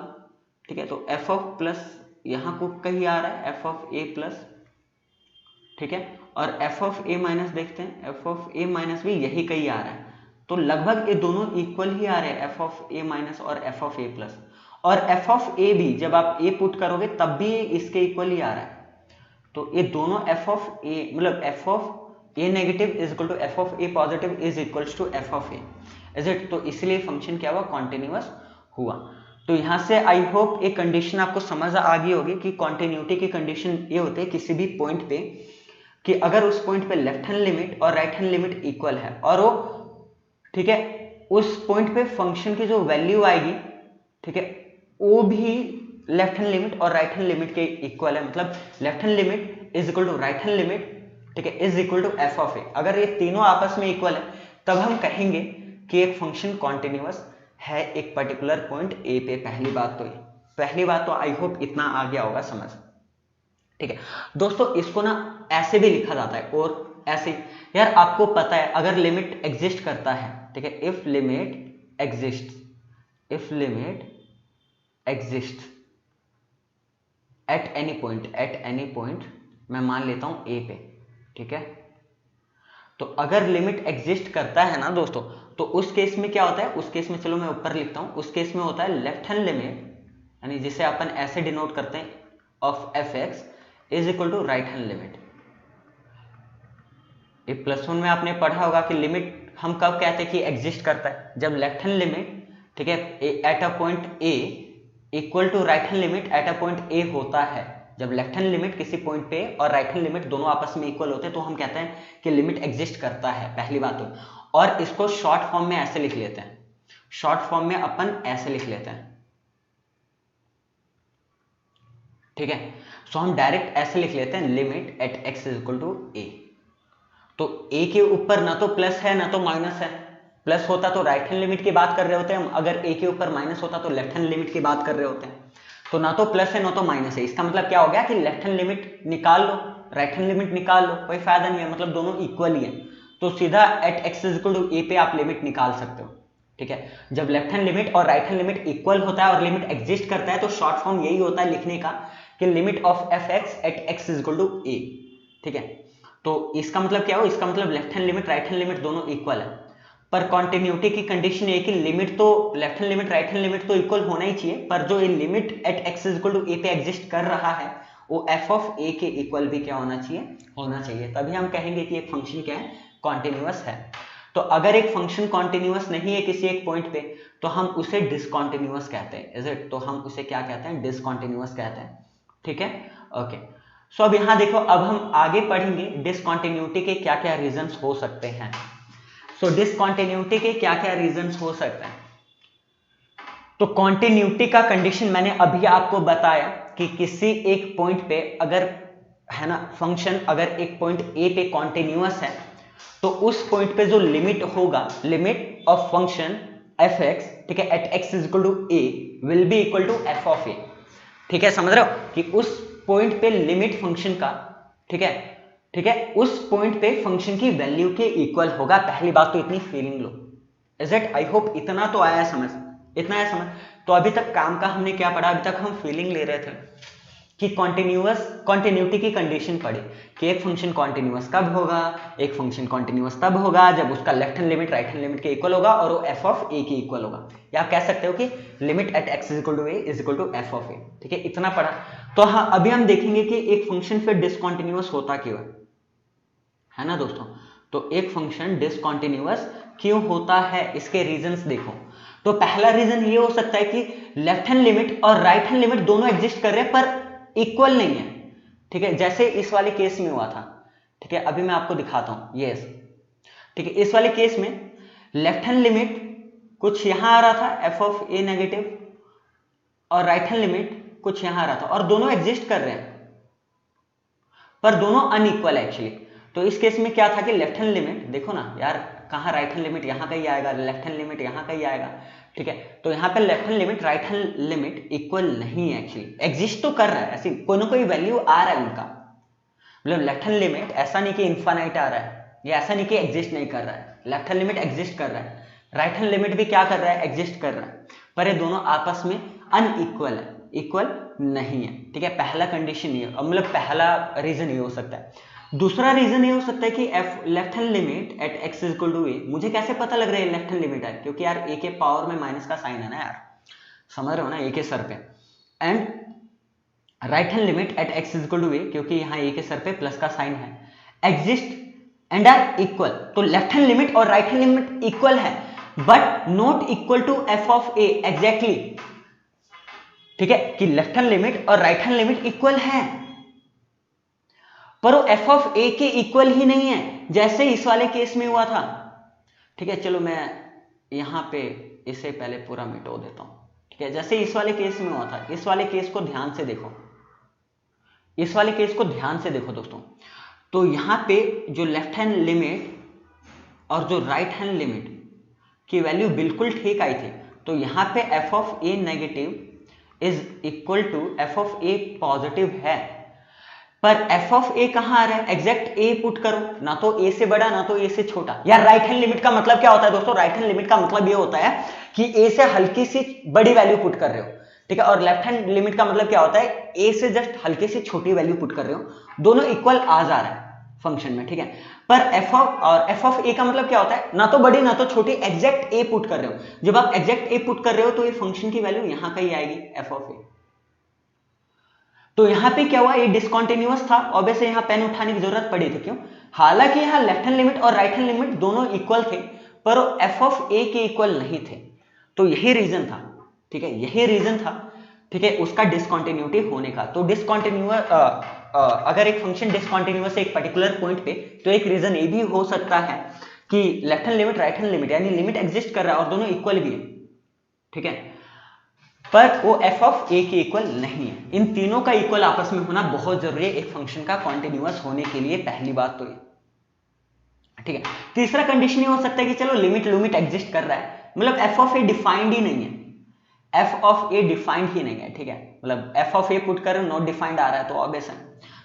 ठीक है, तो एफ ऑफ प्लस यहां को कहीं आ रहा है, एफ ऑफ ए प्लस, ठीक है, और एफ ऑफ ए माइनस देखते हैं, एफ ऑफ ए माइनस भी यही कहीं आ रहा है। तो लगभग ये दोनों इक्वल ही आ रहे हैं, एफ ऑफ ए माइनस और एफ ऑफ ए प्लस। और एफ ऑफ ए भी जब आप ए पुट करोगे तब भी इसके इक्वल ही आ रहा है। तो ये दोनों एफ ऑफ ए मतलब f of a negative is equal to f of a positive is equals to f of a, is it. तो इसलिए फंक्शन क्या हुआ, कॉन्टिन्यूअस हुआ। तो यहां से आई होप एक कंडीशन आपको समझ आ गई होगी कि कॉन्टिन्यूटी की कंडीशन ये होती है किसी भी पॉइंट पे कि अगर उस पॉइंट पे लेफ्ट हैंड लिमिट और राइट हैंड लिमिट इक्वल है और वो, ठीक है, उस पॉइंट पे फंक्शन की जो वैल्यू आएगी, ठीक है, वो भी लेफ्ट हैंड लिमिट और राइट हैंड लिमिट के इक्वल है। मतलब left hand limit is equal to right hand limit, ठीक है, is equal to f of a. अगर ये तीनों आपस में इक्वल है तब हम कहेंगे कि एक फंक्शन कॉन्टिन्यूअस है एक पर्टिकुलर पॉइंट ए पे। पहली बात तो आई होप इतना आ गया होगा समझ, ठीक है दोस्तों। इसको ना ऐसे भी लिखा जाता है और ऐसे, यार आपको पता है अगर लिमिट एग्जिस्ट करता है, ठीक है, if limit exist at any point, मैं मान लेता हूं ए पे, ठीक है, तो अगर लिमिट एग्जिस्ट करता है ना दोस्तों, तो उस केस में क्या होता है, उस केस में चलो मैं ऊपर लिखता हूं, उस केस में होता है लेफ्ट हैंड लिमिट, यानी जिसे अपन ऐसे डिनोट करते हैं, of f x is equal to right hand limit. ये +1 में आपने पढ़ा होगा कि लिमिट हम कब कहते हैं कि एग्जिस्ट करता है, जब लेफ्ट हैंड लिमिट, ठीक है, at a point a equal to right hand limit at a point a होता है। जब लेफ्ट हैंड लिमिट किसी पॉइंट पे और राइट हैंड लिमिट दोनों आपस में इक्वल होते हैं तो हम कहते हैं कि लिमिट एग्जिस्ट करता है, पहली बात तो। और इसको शॉर्ट फॉर्म में ऐसे लिख लेते हैं, शॉर्ट फॉर्म में अपन ऐसे लिख लेते हैं, ठीक है। सो हम डायरेक्ट ऐसे लिख लेते हैं, limit at x is equal to a. तो ए के ऊपर ना तो प्लस है ना तो माइनस है। प्लस होता तो राइट हैंड लिमिट की बात कर रहे होते हैं हम, अगर ए के ऊपर माइनस होता तो लेफ्ट हैंड लिमिट की बात कर रहे होते हैं। तो ना तो प्लस है ना तो माइनस है, इसका मतलब क्या हो गया कि लेफ्ट हैंड लिमिट निकाल लो, राइट हैंड लिमिट निकाल लो, कोई फायदा नहीं है, मतलब दोनों इक्वल ही है। तो सीधा at x is equal to a पे आप लिमिट निकाल सकते हो, ठीक है। जब लेफ्ट हैंड लिमिट और राइट हैंड लिमिट इक्वल होता है और लिमिट एग्जिस्ट करता है तो शॉर्ट फॉर्म यही होता है लिखने का कि limit of f x at x is equal to a, ठीक है। तो इसका मतलब क्या हो, इसका मतलब left hand limit right hand limit दोनों इक्वल है। पर कॉन्टिन्यूटी की कंडीशन है कि लिमिट तो left hand limit right hand limit तो इक्वल होना ही चाहिए, पर जो ये limit at x is equal to a पे एग्जिस्ट कर रहा है वो एफ ऑफ ए के इक्वल भी क्या होना चाहिए, तभी हम कहेंगे कि एक फंक्शन क्या है, कॉन्टिन्यूअस है। तो अगर एक फंक्शन कॉन्टिन्यूअस नहीं है किसी एक पॉइंट पे तो हम उसे डिसकॉन्टिन्यूअस कहते हैं, इज इट। तो हम उसे क्या कहते हैं, डिसकॉन्टिन्यूअस कहते हैं, ठीक है, ओके। सो अब यहां देखो, अब हम आगे पढ़ेंगे डिसकॉन्टिन्यूटी के क्या क्या रीजंस हो सकते हैं। सो डिसकॉन्टिन्यूटी के क्या क्या रीजंस हो सकते हैं। तो कॉन्टिन्यूटी का कंडीशन मैंने अभी आपको बताया कि किसी एक पॉइंट पे अगर है ना फंक्शन अगर एक पॉइंट ए पे कॉन्टिन्यूअस है तो उस पॉइंट पे जो लिमिट होगा, limit of function f x, ठीक है, at x is equal to a will be equal to f of a, ठीक है। समझ रहे हो कि उस पॉइंट पे लिमिट फंक्शन का, ठीक है, उस पॉइंट पे फंक्शन की वैल्यू के इक्वल होगा। पहली बात तो इतनी feeling low, is it. I hope इतना तो आया समझ, इतना है समझ। तो अभी तक काम का हमने क्या पढ़ा, अभी तक हम फीलिंग ले रहे थे, कि कॉन्टिन्यूटी की कंडीशन पड़े कि एक फंक्शन कॉन्टिन्यूअस कब होगा, एक फंक्शन कॉन्टिन्यूअस तब होगा जब उसका left hand limit right hand limit के इक्वल होगा और वो एफ ऑफ ए के इक्वल होगा, या आप कह सकते हो कि limit at x is equal to a is equal to f of a. ठीक है, इतना पढ़ा। तो हाँ, अभी हम देखेंगे कि एक फंक्शन फिर डिसकॉन्टिन्यूअस होता क्यों है ना दोस्तों। तो एक फंक्शन डिसकॉन्टिन्यूअस क्यों होता है, इसके रीजंस देखो। तो पहला रीजन ये हो सकता है कि लेफ्ट हैंड लिमिट और राइट हैंड लिमिट दोनों एग्जिस्ट कर रहे हैं पर इक्वल नहीं है। ठीक है, जैसे इस वाले केस में हुआ था। ठीक है, अभी मैं आपको दिखाता हूं। यस, ठीक है, इस वाले केस में लेफ्ट हैंड लिमिट कुछ यहां आ रहा था एफ ऑफ ए नेगेटिव, और राइट हैंड लिमिट कुछ यहां आ रहा था, और दोनों एग्जिस्ट कर रहे हैं पर दोनों अनइक्वल एक्चुअली। तो इस केस में क्या था कि लेफ्ट हैंड लिमिट देखो ना यार, कहां राइट हैंड लिमिट यहां कहीं आएगा, लेफ्ट हैंड लिमिट यहां कहीं आएगा। ठीक है, तो यहां पे left hand limit right hand limit equal नहीं है एक्चुअली, एग्जिस्ट तो कर रहा है, ऐसी कोई ना कोई वैल्यू आ रहा है उनका। मतलब लेफ्ट हैंड लिमिट ऐसा नहीं कि इनफाइनाइट आ रहा है, या ऐसा नहीं कि एग्जिस्ट नहीं कर रहा है, लेफ्ट हैंड लिमिट एग्जिस्ट कर रहा है, राइट हैंड लिमिट भी क्या कर रहा है, एग्जिस्ट कर रहा है, पर ये दोनों आपस में अनइक्वल है, इक्वल नहीं है। ठीक है, पहला कंडीशन ये, मतलब पहला रीजन ये हो सकता है। दूसरा रीजन ये हो सकता है कि f left hand limit at x is equal to a, मुझे कैसे पता लग रहा है लेफ्ट हैंड लिमिट है, क्योंकि यार ए के पावर में माइनस का साइन है ना यार, समझ रहे हो ना, ए के सर पे। And right hand limit at x is equal to a, क्योंकि यहाँ ए के सर पे प्लस का साइन है, एग्जिस्ट एंड आर इक्वल। तो लेफ्ट हैंड लिमिट और राइट हैंड लिमिट इक्वल है but not equal to f of a exactly. ठीक है, कि लेफ्ट हैंड लिमिट और राइट हैंड लिमिट इक्वल है पर वो एफ ऑफ ए के इक्वल ही नहीं है, जैसे इस वाले केस में हुआ था। ठीक है, चलो मैं यहां पे इसे पहले पूरा मिटो देता हूं। ठीक है, जैसे इस वाले केस में हुआ था, इस वाले केस को ध्यान से देखो, इस वाले केस को ध्यान से देखो दोस्तों। तो यहां पे जो लेफ्ट हैंड लिमिट और जो राइट हैंड लिमिट की वैल्यू बिल्कुल ठीक आई थी। तो यहां पे f of a negative is equal to f of a positive है, पर एफ ऑफ ए कहां आ रहा है, एग्जैक्ट ए पुट करो, ना तो ए से बड़ा ना तो ए से छोटा। यार राइट हैंड लिमिट का मतलब क्या होता है दोस्तों, राइट हैंड लिमिट का मतलब ये होता है कि ए से हल्की सी बड़ी वैल्यू पुट कर रहे हो। ठीक है, और लेफ्ट हैंड लिमिट का मतलब क्या होता है, ए से जस्ट हल्की सी छोटी वैल्यू पुट कर रहे हो, दोनों इक्वल आ जा रहा है फंक्शन में। ठीक है, पर एफ ऑफ ए का मतलब क्या होता है, ना तो बड़ी ना तो छोटी, एग्जैक्ट ए पुट कर रहे हो। जब आप एग्जैक्ट ए पुट कर रहे हो तो ये फंक्शन की वैल्यू यहां कहीं आएगी, एफ ऑफ ए। तो यहां पे क्या हुआ, ये डिसकंटिन्यूअस था, ऑब्वियसली यहां पेन उठाने की जरूरत पड़ी थी। क्यों, हालांकि यहां लेफ्ट हैंड लिमिट और राइट हैंड लिमिट दोनों इक्वल थे पर एफ ऑफ ए के इक्वल नहीं थे। तो यही रीजन था। ठीक है, यही रीजन था। ठीक है, उसका डिसकंटिन्यूटी होने का। तो डिसकंटिन्यूअस अगर एक फंक्शन डिसकंटिन्यूअस है एक पर्टिकुलर पॉइंट पे, तो एक रीजन ये भी हो सकता है कि left hand limit right hand limit यानी लिमिट एग्जिस्ट कर रहा है और दोनों इक्वल भी है। ठीक है, पर वो एफ ऑफ ए के इक्वल नहीं है। इन तीनों का इक्वल आपस में होना बहुत जरूरी है एक फंक्शन का कॉन्टिन्यूअस होने के लिए, पहली बात तो ये। ठीक है, तीसरा कंडीशन ये हो सकता है कि चलो लिमिट एग्जिस्ट कर रहा है, मतलब एफ ऑफ ए डिफाइंड ही नहीं है, एफ ऑफ ए डिफाइंड ही नहीं है। ठीक है, मतलब एफ ऑफ ए पुट कर नॉट डिफाइंड आ रहा है तो ऑब्वियस है,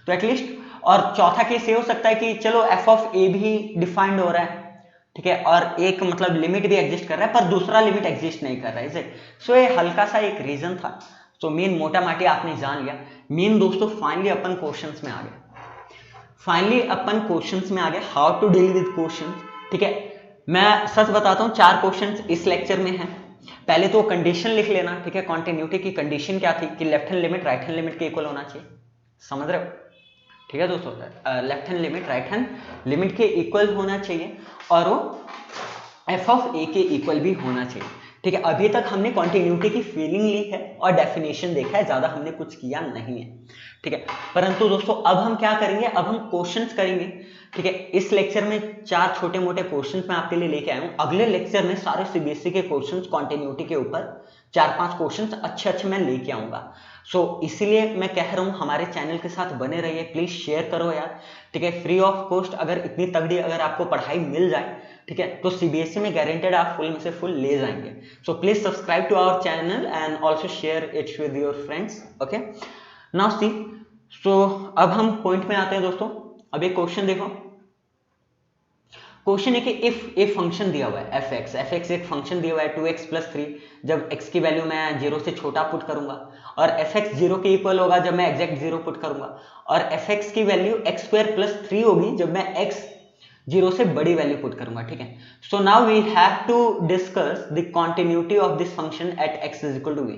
तो एटलीस्ट। और चौथा केस ये हो सकता है कि चलो एफ ऑफ ए भी डिफाइंड हो रहा है, ठीक है, और एक मतलब लिमिट भी एग्जिस्ट कर रहा है पर दूसरा लिमिट एग्जिस्ट नहीं कर रहा है। सो ये हल्का सा एक रीजन था। सो मेन मोटा माटी आपने जान लिया। मेन दोस्तों फाइनली अपन क्वेश्चंस में आ गए, how to deal with questions. ठीक है, मैं सच बताता हूं 4 क्वेश्चंस इस लेक्चर में हैं। पहले तो कंडीशन लिख लेना। ठीक है, कॉन्टिन्यूटी की कंडीशन क्या थी कि left hand limit right hand limit के इक्वल होना चाहिए, समझ रहे हो। ठीक है दोस्तों, left hand limit right hand limit के इक्वल होना चाहिए और वो एफ ऑफ ए के इक्वल भी होना चाहिए। ठीक है, अभी तक हमने कॉन्टिन्यूटी की फीलिंग ली है और डेफिनेशन देखा है, ज्यादा हमने कुछ किया नहीं है। ठीक है, परंतु दोस्तों अब हम क्या करेंगे, अब हम क्वेश्चंस करेंगे। ठीक है, इस लेक्चर में 4 छोटे मोटे क्वेश्चंस मैं आपके लिए लेके आया हूं। अगले लेक्चर में सारे सीबीएसई के क्वेश्चंस कॉन्टिन्यूटी के ऊपर 4-5 क्वेश्चंस अच्छे मैं लेके आऊंगा। सो इसीलिए मैं कह रहा हूं हमारे चैनल के साथ बने रहिए, प्लीज शेयर करो यार। ठीक है, फ्री ऑफ कॉस्ट अगर इतनी तगड़ी अगर आपको पढ़ाई मिल जाए, ठीक है, तो सीबीएसई में गारंटेड आप फुल में से फुल ले जाएंगे। So please subscribe to our channel and also share it with your friends. Okay, now see, so अब हम पॉइंट में आते हैं दोस्तों। अब एक क्वेश्चन देखो, क्वेश्चन है कि इफ एक फंक्शन दिया हुआ है एफ एक्स एक फंक्शन दिया हुआ है 2x प्लस 3, जब x की वैल्यू मैं 0 से छोटा पुट करूंगा, और एफ एक्स 0 के इक्वल होगा जब मैं एग्जैक्ट 0 पुट करूंगा, और एफ एक्स की वैल्यू एक्स स्क्वायर प्लस 3 होगी जब मैं x 0 से बड़ी वैल्यू पुट करूंगा, ठीक है। So now we have to discuss the continuity of this function at x is equal to v।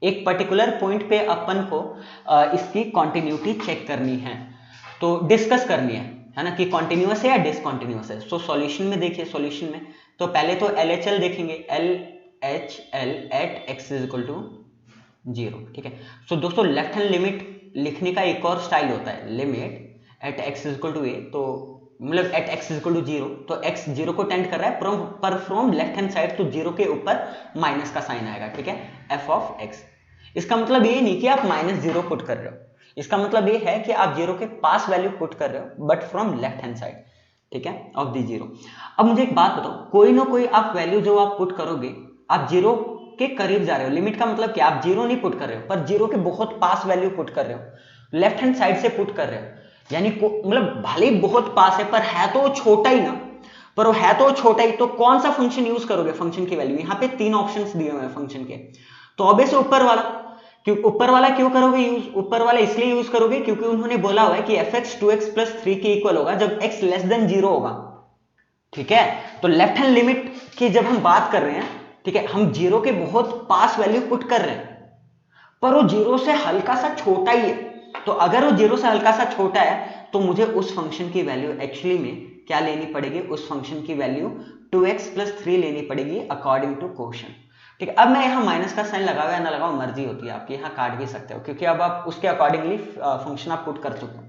एक पर्टिकुलर पॉइंट पे अपन को इसकी कॉन्टिन्यूटी चेक करनी है, तो डिस्कस करनी है ना, कि कॉन्टिन्यूअस है या डिसकॉन्टिन्यूअस है। सो सॉल्यूशन में देखिए, सॉल्यूशन में तो पहले तो LHL देखेंगे, LHL at x is equal to 0, ठीक है। सो दोस्तों लेफ्ट हैंड लिमिट लिखने का एक और स्टाइल होता है, limit at x is equal to a, तो मतलब at x is equal to 0, तो x 0 को टेंड कर रहा है पर फ्रॉम लेफ्ट हैंड साइड, तो 0 के ऊपर माइनस का साइन आएगा, ठीक है, f ऑफ x। इसका मतलब ये नहीं कि आप -0 पुट कर रहे हो, इसका मतलब ये है कि आप 0 के पास वैल्यू पुट कर रहे हो but from left hand side, ठीक है, ऑफ द 0। अब मुझे एक बात बताओ, कोई ना कोई आप वैल्यू जो आप पुट करोगे, आप 0 के करीब जा रहे हो, लिमिट का मतलब क्या, आप 0 नहीं पुट कर रहे हो पर 0 के बहुत पास वैल्यू पुट कर रहे हो, लेफ्ट हैंड साइड से पुट कर रहे हो, यानी मतलब भले ही बहुत पास है पर है तो छोटा ही ना, पर वो है तो छोटा ही, तो कौन सा फंक्शन यूज करोगे फंक्शन की वैल्यू, यहाँ पे 3 ऑप्शंस दिए हुए हैं फंक्शन के, तो ऑब्वियसली ऊपर वाला, क्यों ऊपर वाला क्यों करोगे यूज, ऊपर वाला इसलिए यूज करोगे क्योंकि उन्होंने बोला हुआ है कि एफ एक्स 2x प्लस 3 के इक्वल होगा जब x लेस देन 0 होगा, ठीक है। तो लेफ्ट हैंड लिमिट की जब हम बात कर रहे हैं, ठीक है, हम 0 के बहुत पास वैल्यू पुट कर रहे हैं पर वो 0 से हल्का सा छोटा ही है, तो अगर वो 0 से हल्का सा छोटा है तो मुझे उस फंक्शन की वैल्यू एक्चुअली में क्या लेनी पड़ेगी, उस फंक्शन की वैल्यू 2x प्लस 3 लेनी पड़ेगी अकॉर्डिंग टू क्वेश्चन, ठीक है। अब मैं यहाँ माइनस का साइन लगाओ या ना लगाओ मर्जी होती है आपकी, यहाँ काट भी सकते हो क्योंकि अब आप उसके अकॉर्डिंगली फंक्शन आप पुट कर चुके हो,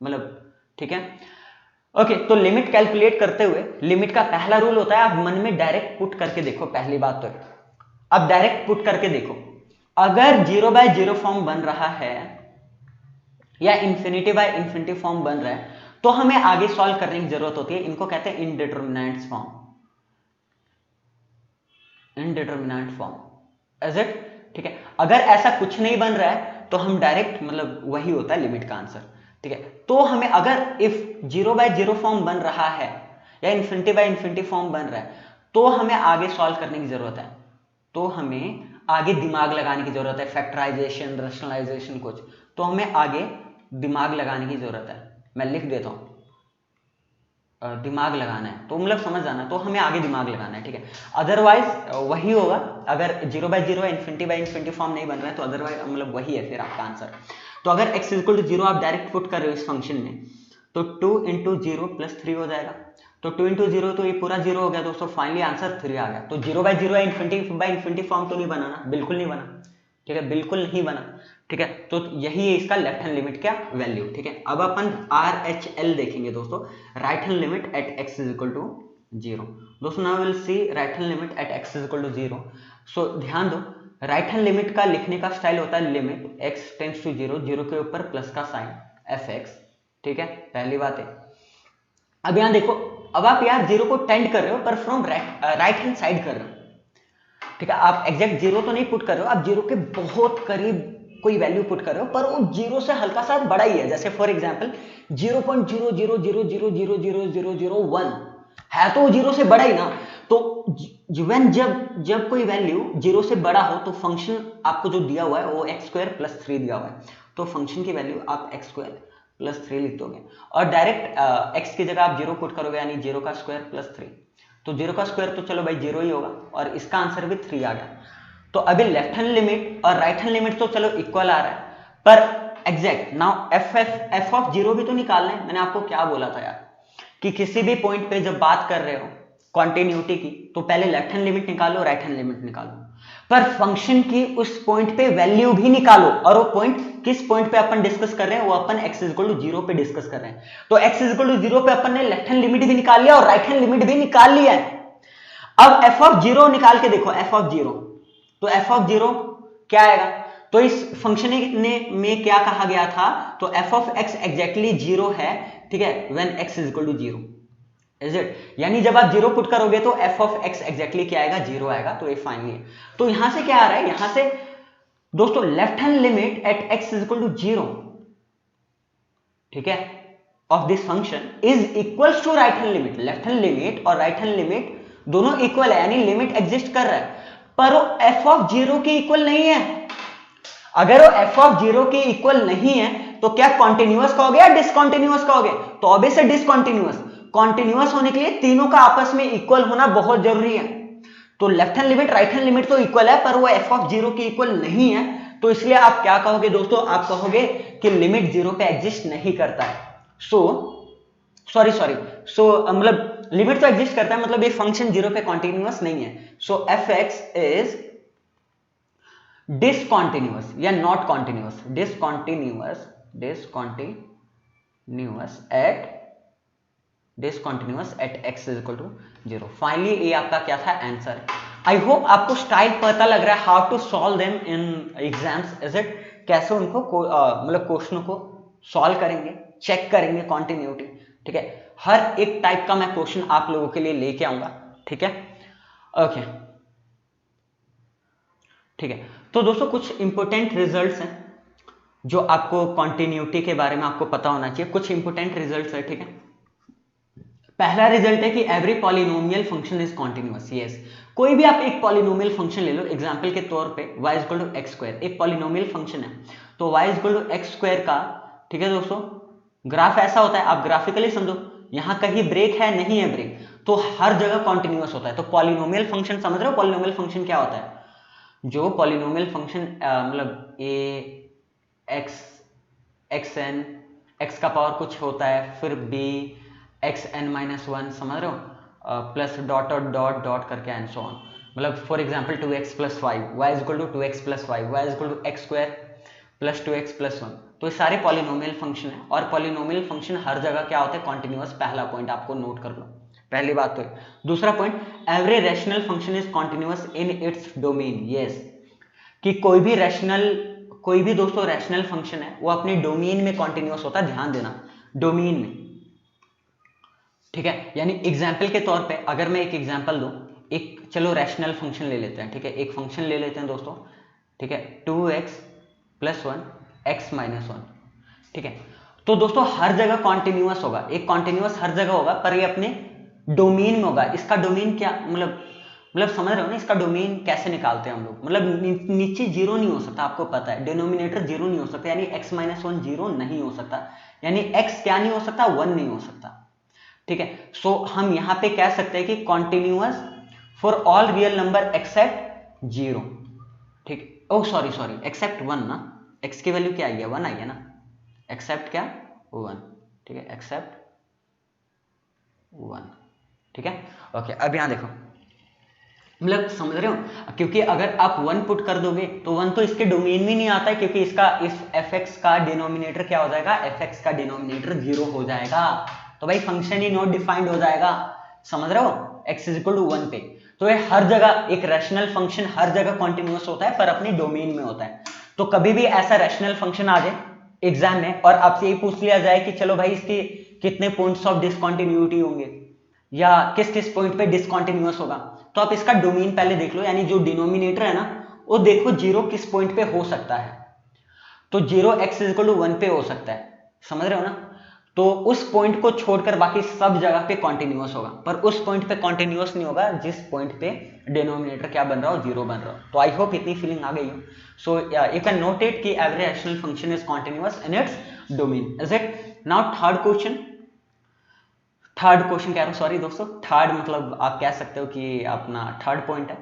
मतलब, ठीक है। ओके, तो लिमिट कैलकुलेट करते हुए लिमिट का पहला रूल होता है आप मन में डायरेक्ट पुट करके देखो, पहली बात तो अब डायरेक्ट पुट करके देखो, अगर 0/0 फॉर्म बन रहा है या इन्फिनिटी फॉर्म बन रहा है तो हमें आगे सॉल्व करने की जरूरत होती है, इनको कहते हैं इनडिटरमिनेंट फॉर्म, इनडिटरमिनेंट फॉर्म इज इट, ठीक है। अगर ऐसा कुछ नहीं बन रहा है तो हम डायरेक्ट, मतलब वही होता है लिमिट का आंसर, ठीक है। तो हमें अगर इफ 0/0 फॉर्म बन रहा है या इन्फिनिटी फॉर्म बन रहा है तो हमें आगे सॉल्व करने की जरूरत है, तो हमें आगे दिमाग लगाने की जरूरत है, फैक्टराइजेशन, रैशनलाइजेशन कुछ, तो हमें आगे दिमाग लगाने की जरूरत है। मैं लिख देता हूं, दिमाग लगाना है तो मतलब समझ जाना, तो हमें आगे दिमाग लगाना है, ठीक है। अदरवाइज वही होगा, अगर 0/0 इन्फिनिटी फॉर्म नहीं बन रहा है तो अदरवाइज मतलब वही है फिर आपका आंसर। तो अगर x इक्वल टू 0 आप डायरेक्ट पुट कर रहे हो इस फंक्शन में, तो 2 इंटू 0 प्लस 3 हो जाएगा, तो 2 इंटू 0 तो ये पूरा 0 हो गया दोस्तों, फाइनली आंसर 3 आ गया। तो 0/0 इन्फिनिटी फॉर्म तो नहीं बनाना, बिल्कुल नहीं बना, ठीक है, बिल्कुल नहीं बना, ठीक है। तो यही है इसका लेफ्ट हैंड लिमिट क्या वैल्यू, ठीक है। अब अपन RHL देखेंगे दोस्तों, right hand limit at x is equal to 0। दोस्तों now will see right hand limit at x is equal to 0। So ध्यान दो, राइट हैंड लिमिट का लिखने का स्टाइल होता है लिमिट x टेंड्स टू 0, 0 के ऊपर प्लस का साइन fx, ठीक है, पहली बात है। अब यहां देखो, अब आप यार 0 को टेंड कर रहे हो पर फ्रॉम राइट हैंड साइड कर रहे हो, ठीक है। आप एग्जैक्ट 0 तो नहीं पुट कर रहे हो, आप 0 के बहुत करीब कोई वैल्यू पुट कर रहे हो पर वो 0 से हल्का सा बड़ा ही है, जैसे फॉर एग्जांपल 0.000000001 है तो 0 से बड़ा ही ना, तो when जब कोई वैल्यू 0 से बड़ा हो तो फंक्शन आपको जो दिया हुआ है वो x² + 3 दिया हुआ है, तो फंक्शन की वैल्यू आप x² + 3 लिख दोगे और डायरेक्ट x की जगह आप 0 पुट करोगे, यानी 0 का स्क्वायर + 3, तो 0 का स्क्वायर तो चलो भाई 0 ही होगा और इसका आंसर भी 3 आ गया। तो अभी लेफ्ट हैंड लिमिट और राइट हैंड लिमिट तो चलो इक्वल आ रहा है, पर एग्जैक्ट नाउ f ऑफ 0 भी तो निकालना है। मैंने आपको क्या बोला था यार कि किसी भी पॉइंट पे जब बात कर रहे हो कॉन्टिन्यूटी की तो पहले लेफ्ट हैंड लिमिट निकालो, राइट हैंड लिमिट निकालो, पर फंक्शन की उस पॉइंट पे वैल्यू भी निकालो, और वो पॉइंट किस पॉइंट पे अपन डिस्कस कर रहे हैं, वो अपन x इज इक्वल टू 0 पे डिस्कस कर रहे हैं। तो x इज इक्वल टू 0 पे अपन ने लेफ्ट हैंड लिमिट भी निकाल लिया और राइट हैंड लिमिट भी निकाल लिया है। अब f ऑफ 0 निकाल के देखो, f ऑफ 0, तो f ऑफ 0 क्या आएगा, तो इस फंक्शन में क्या कहा गया था, तो f ऑफ x एग्जैक्टली 0 है, ठीक है, when x is equal to 0 is it, यानी जब आप 0 पुट करोगे तो f ऑफ x एग्जैक्टली क्या आएगा, 0 आएगा, तो ये फाइनली है। तो यहां से क्या आ रहा है, यहां से दोस्तों left hand limit at x is equal to 0, ठीक है, of this function is equals to right hand limit. Left hand limit और राइट हैंड लिमिट दोनों इक्वल है, यानी लिमिट एग्जिस्ट कर रहा है, पर वो एफ ऑफ जीरो के इक्वल नहीं है। अगर वो एफ ऑफ जीरो के इक्वल नहीं है तो क्या कॉन्टिन्यूअस कहोगे या डिसकॉन्टिन्यूअस कहोगे? तो ऑब्वियसली डिसकॉन्टिन्यूअस। कॉन्टिन्यूअस होने के लिए तीनों का आपस में इक्वल होना बहुत जरूरी है। तो left hand limit right hand limit तो इक्वल है, पर वो एफ ऑफ जीरो के इक्वल नहीं है, तो इसलिए आप क्या कहोगे दोस्तों? आप कहोगे कि लिमिट जीरो पे एग्जिस्ट नहीं करता है। सो मतलब लिमिट तो एग्जिस्ट करता है, मतलब ये फंक्शन जीरो पे कॉन्टिन्यूअस नहीं है। So f x is discontinuous या not continuous, discontinuous at x is equal to 0। Finally ये आपका क्या था? आंसर है। आई होप आपको स्टाइल पता लग रहा है, how to solve them in exams, is it? कैसे उनको मतलब क्वेश्चनों को सॉल्व करेंगे, चेक करेंगे कॉन्टिन्यूटी, ठीक है? हर एक टाइप का मैं क्वेश्चन आप लोगों के लिए लेके आऊंगा, ठीक है? ओके, ठीक है। तो दोस्तों कुछ इंपॉर्टेंट रिजल्ट्स हैं जो आपको कॉन्टिन्यूटी के बारे में आपको पता होना चाहिए। कुछ इंपॉर्टेंट रिजल्ट्स है, ठीक है? पहला रिजल्ट है कि every polynomial function is continuous. Yes, कोई भी आप एक पॉलिनोमियल फंक्शन ले लो, एग्जांपल के तौर पे y equal to x square एक पॉलिनोमियल फंक्शन है, तो y equal to x square का, ठीक है दोस्तों, ग्राफ ऐसा होता है, आप ग्राफिकली समझो, यहां कहीं ब्रेक है, नहीं है ब्रेक, तो हर जगह कॉन्टिन्यूअस होता है। तो पॉलिनोमियल फंक्शन समझ रहे हो? पॉलिनोमियल फंक्शन क्या होता है? जो पॉलिनोमियल फंक्शन मतलब ए एक्स एन, एक्स का पावर कुछ होता है, फिर b x n minus one, समझ रहे हो? Plus dot dot dot dot करके एंड सो ऑन। मतलब for example 2x plus 5, y is equal to 2x plus 5, y is equal to x square plus 2x plus 1। तो ये सारे polynomial function है, और पॉलिनोमियल फंक्शन हर जगह क्या होते हैं? कॉन्टिन्यूअस। पहला पॉइंट आपको नोट कर लो, पहली बात तो है। दूसरा point, every rational function is continuous in its domain. Yes, कि कोई भी दोस्तों रैशनल फंक्शन है वो अपने डोमेन में कॉन्टिन्यूअस होता है, ध्यान देना, डोमेन में, ठीक है? यानी एग्जाम्पल के तौर पे अगर मैं एक एग्जाम्पल दूं, एक चलो रैशनल फंक्शन ले लेते हैं, ठीक है? एक फंक्शन ले लेते हैं दोस्तों, ठीक है? 2x प्लस 1 x माइनस 1, ठीक है? तो दोस्तों हर जगह कॉन्टिन्यूअस होगा, एक कॉन्टिन्यूअस हर जगह होगा, पर ये अपने डोमेन में होगा। इसका डोमेन क्या मतलब समझ रहे हो ना? इसका डोमेन कैसे निकालते हैं हम लोग? मतलब नीचे जीरो नहीं हो सकता, आपको पता है डिनोमिनेटर जीरो नहीं हो सकता, यानी x माइनस 1 जीरो नहीं हो सकता, यानी x क्या नहीं हो सकता? 1 नहीं हो सकता, ठीक है? सो हम यहां पे कह सकते हैं कि continuous for all real number except zero, ठीक? ओ सॉरी एक्सेप्ट 1 ना, x की वैल्यू क्या आई है? 1 आई है ना, एक्सेप्ट क्या? 1, ठीक है? एक्सेप्ट 1, ठीक है? ओके, अब यहां देखो, मतलब समझ रहे हो? क्योंकि अगर आप 1 पुट कर दोगे तो 1 तो इसके डोमेन में नहीं आता है, क्योंकि इसका इस fx का डिनोमिनेटर क्या हो जाएगा? fx का डिनोमिनेटर 0 हो जाएगा, तो भाई फंक्शन ही नॉट डिफाइंड हो जाएगा, समझ रहे हो? x इज इक्वल टू 1 पे। तो ये हर जगह एक रैशनल फंक्शन हर जगह कॉन्टिन्यूअस होता है, पर अपने डोमेन में होता है। तो कभी भी ऐसा रैशनल फंक्शन आ जाए एग्जाम में और आपसे ये पूछ लिया जाए कि चलो भाई इसके कितने पॉइंट्स ऑफ डिसकॉन्टिन्यूटी होंगे या किस किस पॉइंट पे डिसकॉन्टिन्यूअस होगा, तो आप इसका डोमेन पहले देख लो, यानी जो डिनोमिनेटर है ना, वो देखो जीरो किस पॉइंट पे हो सकता है। तो zero x is equal to 1 पे हो सकता है, समझ रहे हो ना? तो उस पॉइंट को छोड़कर बाकी सब जगह पे कॉन्टिन्यूअस होगा, पर उस पॉइंट पे कॉन्टिन्यूअस नहीं होगा जिस पॉइंट पे डिनोमिनेटर क्या बन रहा हो? जीरो बन रहा हो। तो आई होप इतनी फीलिंग आ गई हो। So you can note it कि every rational function is continuous in its domain, is it? Now third question कह रहा हूं, सॉरी दोस्तों, थर्ड मतलब आप कह सकते हो कि अपना थर्ड पॉइंट है,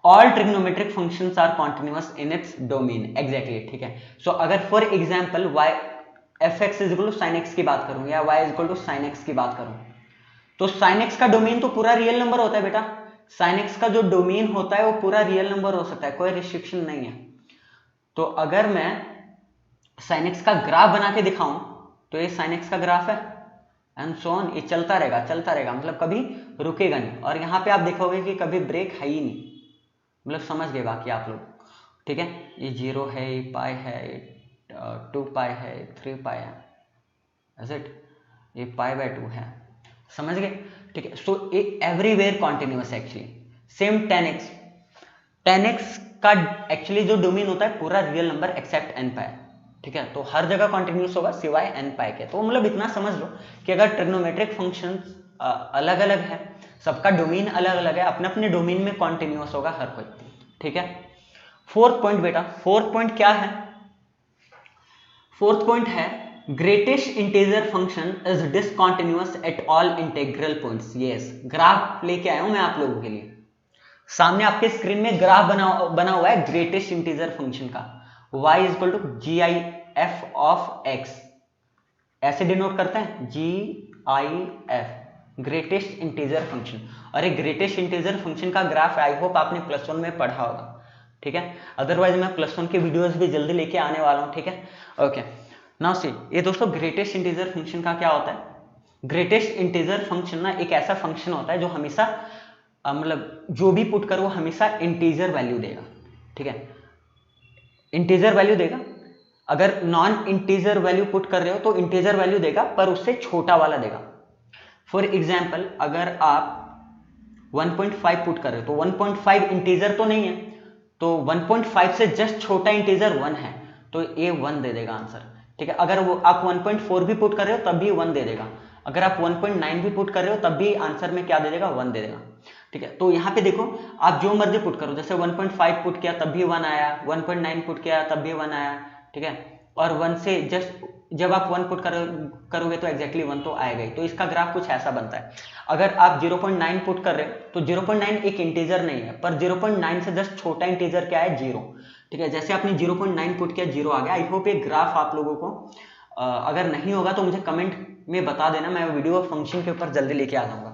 all trigonometric functions are continuous in its domain. Exactly, ठीक है? सो अगर for example y fx is equal to sin x की बात करूं या y is equal to sin x की बात करूं, तो sin x का डोमेन तो पूरा रियल नंबर होता है बेटा। sin x का जो डोमेन होता है वो पूरा रियल नंबर हो सकता है, कोई रिस्ट्रिक्शन नहीं है। तो अगर मैं sin x का ग्राफ बना के दिखाऊं तो ये sin x का ग्राफ है एंड सो ऑन, ये चलता रहेगा, मतलब कभी रुकेगा नहीं। और यहाँ पे आप देखोगे कि कभी ब्रेक है ही नहीं, मतलब समझ गए बाकी आप लोग, ठीक है? ये 0 है, ये पाई है, 2 पाई है, 3 पाई है, इज इट? ये पाई बाय 2 है, समझ गए? ठीक है? सो ये everywhere continuous actually. Same 10x का एक्चुअली जो डोमेन होता है पूरा रियल नंबर एक्सेप्ट n पाई, ठीक है, तो हर जगह कॉन्टिन्यूस होगा सिवाय n पाई के। तो मतलब इतना समझ लो कि अगर ट्रिग्नोमेट्रिक फंक्शन अलग अलग है, सबका डोमेन अलग अलग है, अपने अपने डोमेन में कॉन्टिन्यूस होगा हर कोई। ठीक है, फोर्थ पॉइंट बेटा, फोर्थ पॉइंट क्या है? फोर्थ पॉइंट है greatest integer function is discontinuous at all integral points. Yes, graph लेके आया हूं मैं आप लोगों के लिए। सामने आपके स्क्रीन में ग्राफ बना हुआ है ग्रेटेस्ट इंटीजर फंक्शन का, y equal to G I F of x, ऐसे डिनोट करते हैं GIF, ग्रेटेस्ट इंटीजर फंक्शन। और एक ग्रेटेस्ट इंटीजर फंक्शन का ग्राफ आई होप आपने +1 में पढ़ा होगा। ठीक है, अदरवाइज मैं +1 के वीडियोस भी जल्दी लेके आने वाला हूं। ठीक है, ओके, नाउ सी ये दोस्तों ग्रेटेस्ट इंटीजर फंक्शन का क्या होता है? ग्रेटेस्ट इंटीजर फंक्शन ना एक ऐसा फंक्शन होता है जो हमेशा मतलब जो भी पुट करो हमेशा इंटीजर वैल्यू देगा। ठीक है, इंटीजर वैल्यू देगा। अगर नॉन इंटीजर वैल्यू पुट कर रहे हो तो इंटीजर वैल्यू देगा पर उससे छोटा वाला देगा। फॉर एग्जाम्पल अगर आप 1.5 पुट कर रहे हो तो 1.5 इंटीजर तो नहीं है, तो 1.5 से जस्ट छोटा इंटीजर 1 है तो ये 1 दे देगा आंसर। ठीक है, अगर वो आप 1.4 भी पुट कर रहे हो तब भी 1 दे देगा। अगर आप 1.9 भी पुट कर रहे हो तब भी आंसर में क्या दे देगा? 1 दे देगा। ठीक है, तो यहाँ पे देखो आप जो मर्जी पुट करो, जैसे 1.5 पुट किया तब भी 1 आया, 1.9 पुट किया तब भी 1 आया। ठीक है, और 1 से जस्ट जब आप 1 पुट करोगे तो एग्जैक्टली 1 तो आएगा ही। तो इसका ग्राफ कुछ ऐसा बनता है। अगर आप 0.9 पुट कर रहे हो तो 0.9 एक इंटीजर नहीं है, पर 0.9 से जस्ट छोटा इंटीजर क्या है? 0। ठीक है, जैसे आपने 0.9 पुट किया 0 आ गया। आई होप ये ग्राफ आप लोगों को अगर नहीं होगा तो मुझे कमेंट में बता देना, मैं वीडियो फंक्शन के ऊपर जल्दी लेके आ जाऊंगा।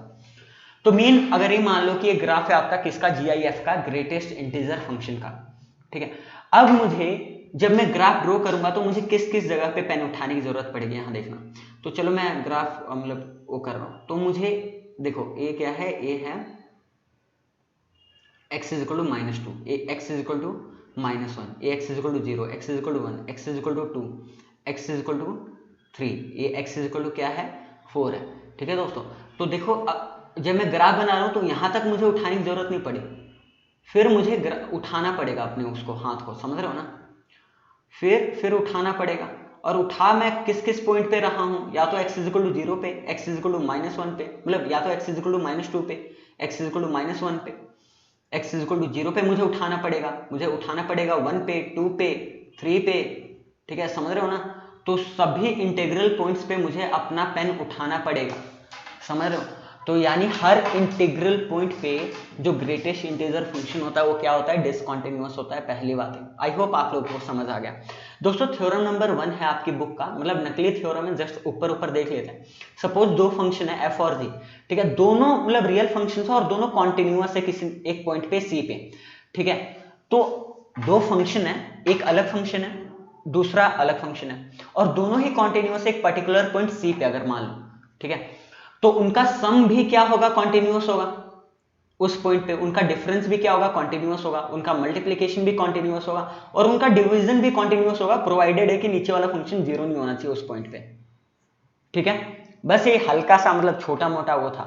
तो मीन अगर ये मान लो कि ये ग्राफ है आपका किसका? GIF का, ग्रेटेस्ट इंटीजर फंक्शन का। ठीक है, अब मुझे जब मैं ग्राफ ड्रॉ करूंगा तो मुझे किस किस जगह पे पेन उठाने की जरूरत पड़ेगी, यहाँ देखना। तो चलो मैं ग्राफ मतलब वो कर रहा हूं, तो मुझे देखो ये क्या है? ये है x is equal to -2, x is equal to -1, x is equal to 0, x is equal to 1, x is equal to 2, x is equal to 3, ये x इज इक्वल टू क्या है? 4 है। ठीक है दोस्तों, तो देखो जब मैं ग्राफ बना रहा हूं तो यहां तक मुझे उठाने की जरूरत नहीं पड़ी, फिर मुझे उठाना पड़ेगा अपने उसको, हाथ को, समझ रहे हो ना? फिर उठाना पड़ेगा। और उठा मैं किस किस पॉइंट पे रहा हूं? या तो x इज इक्वल टू 0 पे, x इज इक्वल टू -1 पे, मतलब या तो x इज इक्वल टू -2 पे, x इज इक्वल टू -1 पे, x इज इक्वल टू 0 पे मुझे उठाना पड़ेगा। मुझे उठाना पड़ेगा 1 पे, 2 पे, 3 पे। ठीक है, समझ रहे हो ना? तो सभी इंटीग्रल पॉइंट्स पे मुझे अपना पेन उठाना पड़ेगा, समझ रहे हो? तो यानी हर इंटीग्रल पॉइंट पे जो ग्रेटेस्ट इंटीजर फंक्शन होता है वो क्या होता है? डिसकंटिन्यूअस होता है। पहली बात है, आई होप आप लोगों को समझ आ गया। दोस्तों थ्योरम नंबर 1 है आपकी बुक का, मतलब नकली थ्योरम है, जस्ट ऊपर देख लेते हैं। सपोज दो फंक्शन है f और g, ठीक है, दोनों मतलब रियल फंक्शन है और दोनों कॉन्टिन्यूअस है किसी एक पॉइंट पे c पे। ठीक है, तो दो फंक्शन है, एक अलग फंक्शन है, दूसरा अलग फंक्शन है, और दोनों ही कॉन्टिन्यूअस एक पर्टिकुलर पॉइंट c पे अगर मान लो। ठीक है, तो उनका सम भी क्या होगा? कॉन्टिन्यूअस होगा उस पॉइंट पे। उनका डिफरेंस भी क्या होगा? कॉन्टिन्यूअस होगा। उनका मल्टीप्लिकेशन भी कॉन्टिन्यूअस होगा और उनका डिवीजन भी कॉन्टिन्यूअस होगा, प्रोवाइडेड है कि नीचे वाला फंक्शन 0 नहीं होना चाहिए उस पॉइंट पे। ठीक है, बस ये हल्का सा मतलब छोटा मोटा वो था।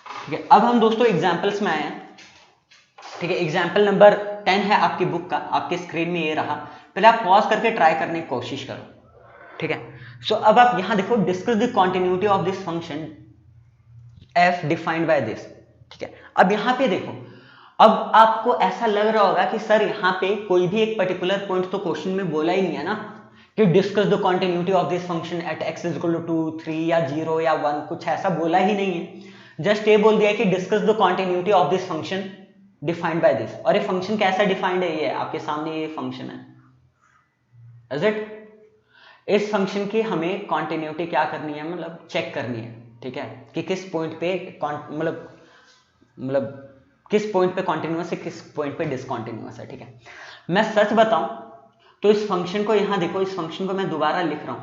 ठीक है, अब हम दोस्तों एग्जाम्पल्स में आए हैं। ठीक है, एग्जाम्पल नंबर 10 है आपकी बुक का, आपके स्क्रीन में ये रहा। पहले आप पॉज करके ट्राई करने की कोशिश करो। ठीक है, सो अब आप यहां देखो, discuss the continuity of this function f defined by this. ठीक है, अब यहां पे देखो, अब आपको ऐसा लग रहा होगा कि सर यहां पे कोई भी एक पर्टिकुलर पॉइंट तो क्वेश्चन में बोला ही नहीं है ना कि discuss the continuity of this function at x is equal to 2, 3 या 0 या 1, कुछ ऐसा बोला ही नहीं है। जस्ट ये बोल दिया कि discuss the continuity of this function defined by this. और ये फंक्शन कैसा डिफाइंड है? ये आपके सामने ये फंक्शन है, इज इट? इस फंक्शन की हमें कॉन्टिन्यूटी क्या करनी है? मतलब चेक करनी है। ठीक है, कि किस पॉइंट पे मतलब किस पॉइंट पे कॉन्टिन्यूअस है, किस पॉइंट पे डिसकॉन्टिन्यूअस है। ठीक है, मैं सच बताऊं तो इस फंक्शन को यहां देखो, इस फंक्शन को मैं दोबारा लिख रहा हूं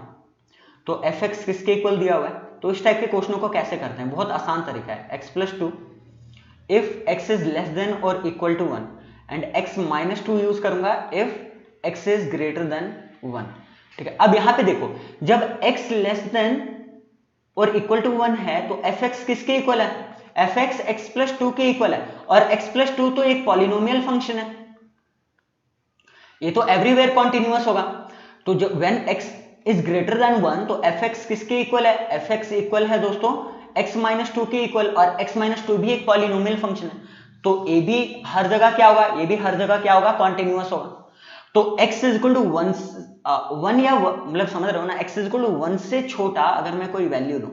तो f(x) किसके इक्वल दिया हुआ है? तो इस टाइप के क्वेश्चनों को कैसे करते हैं? बहुत आसान तरीका है, x+2 if x is less than और equal to 1 and x-2 use करूंगा if x is greater than 1। ठीक है, अब यहां पे देखो, जब x लेस देन और इक्वल टू 1 है तो f(x) किसके इक्वल है? f(x) x+2 के इक्वल है, और x+2 तो एक पॉलिनोमियल फंक्शन है, ये तो एवरीवेयर कॉन्टिन्यूअस होगा। तो जो when x is greater than 1 तो fx किसके इक्वल है, fx इक्वल है दोस्तों x माइनस 2 के इक्वल, और x माइनस 2 भी एक पॉलिनोमियल फंक्शन है, तो a भी हर जगह क्या होगा, ये भी हर जगह क्या होगा, कॉन्टिन्यूअस होगा। तो x इज इक्वल टू 1 या मतलब समझ रहे हो ना, x इज इक्वल टू 1 से छोटा अगर मैं कोई वैल्यू लूं,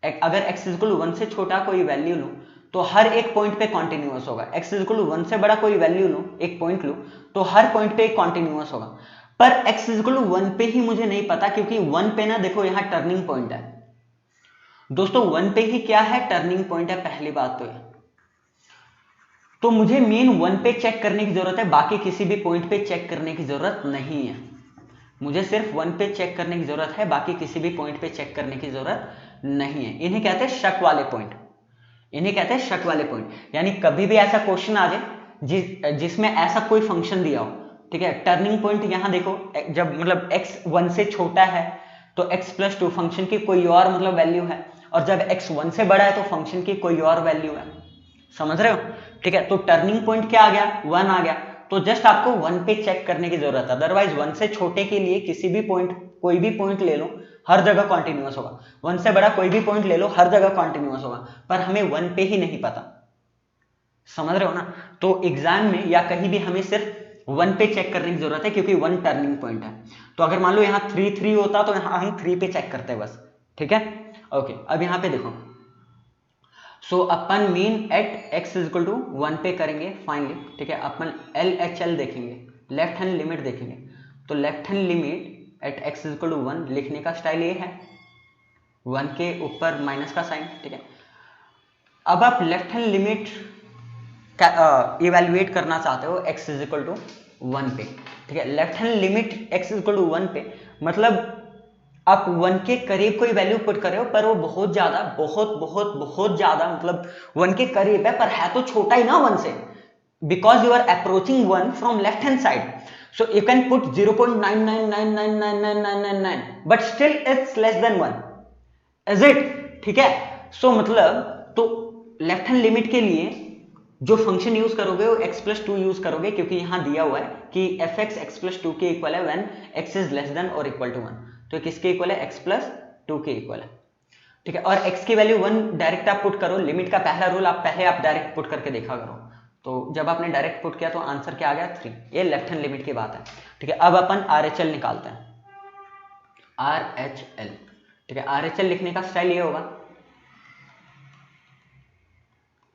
अगर x इज इक्वल टू 1 से छोटा कोई वैल्यू लूं तो हर एक पॉइंट पे कॉन्टिन्यूअस होगा। x इज इक्वल टू 1 से बड़ा कोई वैल्यू लूं, एक पॉइंट लूं, तो हर पॉइंट पे कॉन्टिन्यूअस होगा। पर x इज इक्वल टू 1 पे ही मुझे नहीं पता, क्योंकि 1 पे ना देखो यहां टर्निंग पॉइंट है दोस्तों, 1 पे ही क्या है, टर्निंग पॉइंट है, पहली बात तो ये। तो मुझे मेन 1 पे चेक करने की जरूरत है, बाकी किसी भी पॉइंट पे चेक करने की जरूरत नहीं है। मुझे सिर्फ 1 पे चेक करने की जरूरत है, बाकी किसी भी पॉइंट पे चेक करने की जरूरत नहीं है। इन्हें कहते हैं शक वाले पॉइंट, इन्हें कहते हैं शक वाले पॉइंट। यानी कभी भी ऐसा क्वेश्चन आ जाए जिसमें ऐसा कोई फंक्शन दिया हो, ठीक है, टर्निंग पॉइंट यहां देखो, जब मतलब x 1 से छोटा है तो x प्लस 2 फंक्शन की कोई और मतलब वैल्यू है, और जब x 1 से बड़ा है तो फंक्शन की कोई और वैल्यू है, समझ रहे हो, ठीक है। तो टर्निंग पॉइंट क्या आ गया, 1 आ गया, तो जस्ट आपको 1 पे चेक करने की जरूरत है। अदरवाइज 1 से छोटे के लिए किसी भी पॉइंट, कोई भी पॉइंट ले लो, हर जगह कॉन्टिन्यूअस होगा। 1 से बड़ा कोई भी पॉइंट ले लो, हर जगह कॉन्टिन्यूअस होगा, पर हमें 1 पे ही नहीं पता, समझ रहे हो ना। तो एग्जाम में या कहीं भी हमें सिर्फ 1 पे चेक करने की जरूरत है, क्योंकि 1 टर्निंग पॉइंट है। तो अगर मान लो यहाँ 3 3 होता तो यहाँ हम 3 पे चेक करते हैं बस, ठीक है। ओके, अब यहाँ पे देखो, सो अपन मीन at x is equal to 1 पे करेंगे फाइनली, ठीक है। अपन LHL देखेंगे, लेफ्ट हैंड लिमिट देखेंगे। तो left hand limit at x is equal to 1 लिखने का स्टाइल ये है, 1 के ऊपर माइनस का साइन, ठीक है। अब आप लेफ्ट हैंड लिमिट इवेल्युएट करना चाहते हो x इज इक्वल टू 1 पे, ठीक है। Left hand limit x is equal to 1 पे मतलब आप 1 के करीब कोई वैल्यू पुट कर रहे हो, पर वो बहुत ज्यादा, बहुत ज्यादा मतलब 1 के करीब है, पर है तो छोटा ही ना 1 से, because you are approaching 1 from left hand side, so you can put 0.99999999, but still it's less than 1, is it, ठीक है। सो मतलब तो लेफ्ट हैंड लिमिट के लिए जो फंक्शन यूज करोगे वो x प्लस 2 यूज करोगे, क्योंकि यहां दिया हुआ है कि fx x प्लस 2 के इक्वल है when x is less than और इक्वल टू 1, तो किसके इक्वल है, x प्लस 2 के इक्वल है, ठीक है। और x की वैल्यू 1 डायरेक्ट आप पुट करो, लिमिट का पहला रूल आप पहले आप डायरेक्ट पुट करके देखा करो। तो जब आपने डायरेक्ट पुट किया तो आंसर क्या आ गया, 3। ये लेफ्ट हैंड लिमिट की बात है, ठीक है। अब अपन RHL निकालते हैं, RHL, ठीक है। RHL लिखने का स्टाइल ये होगा,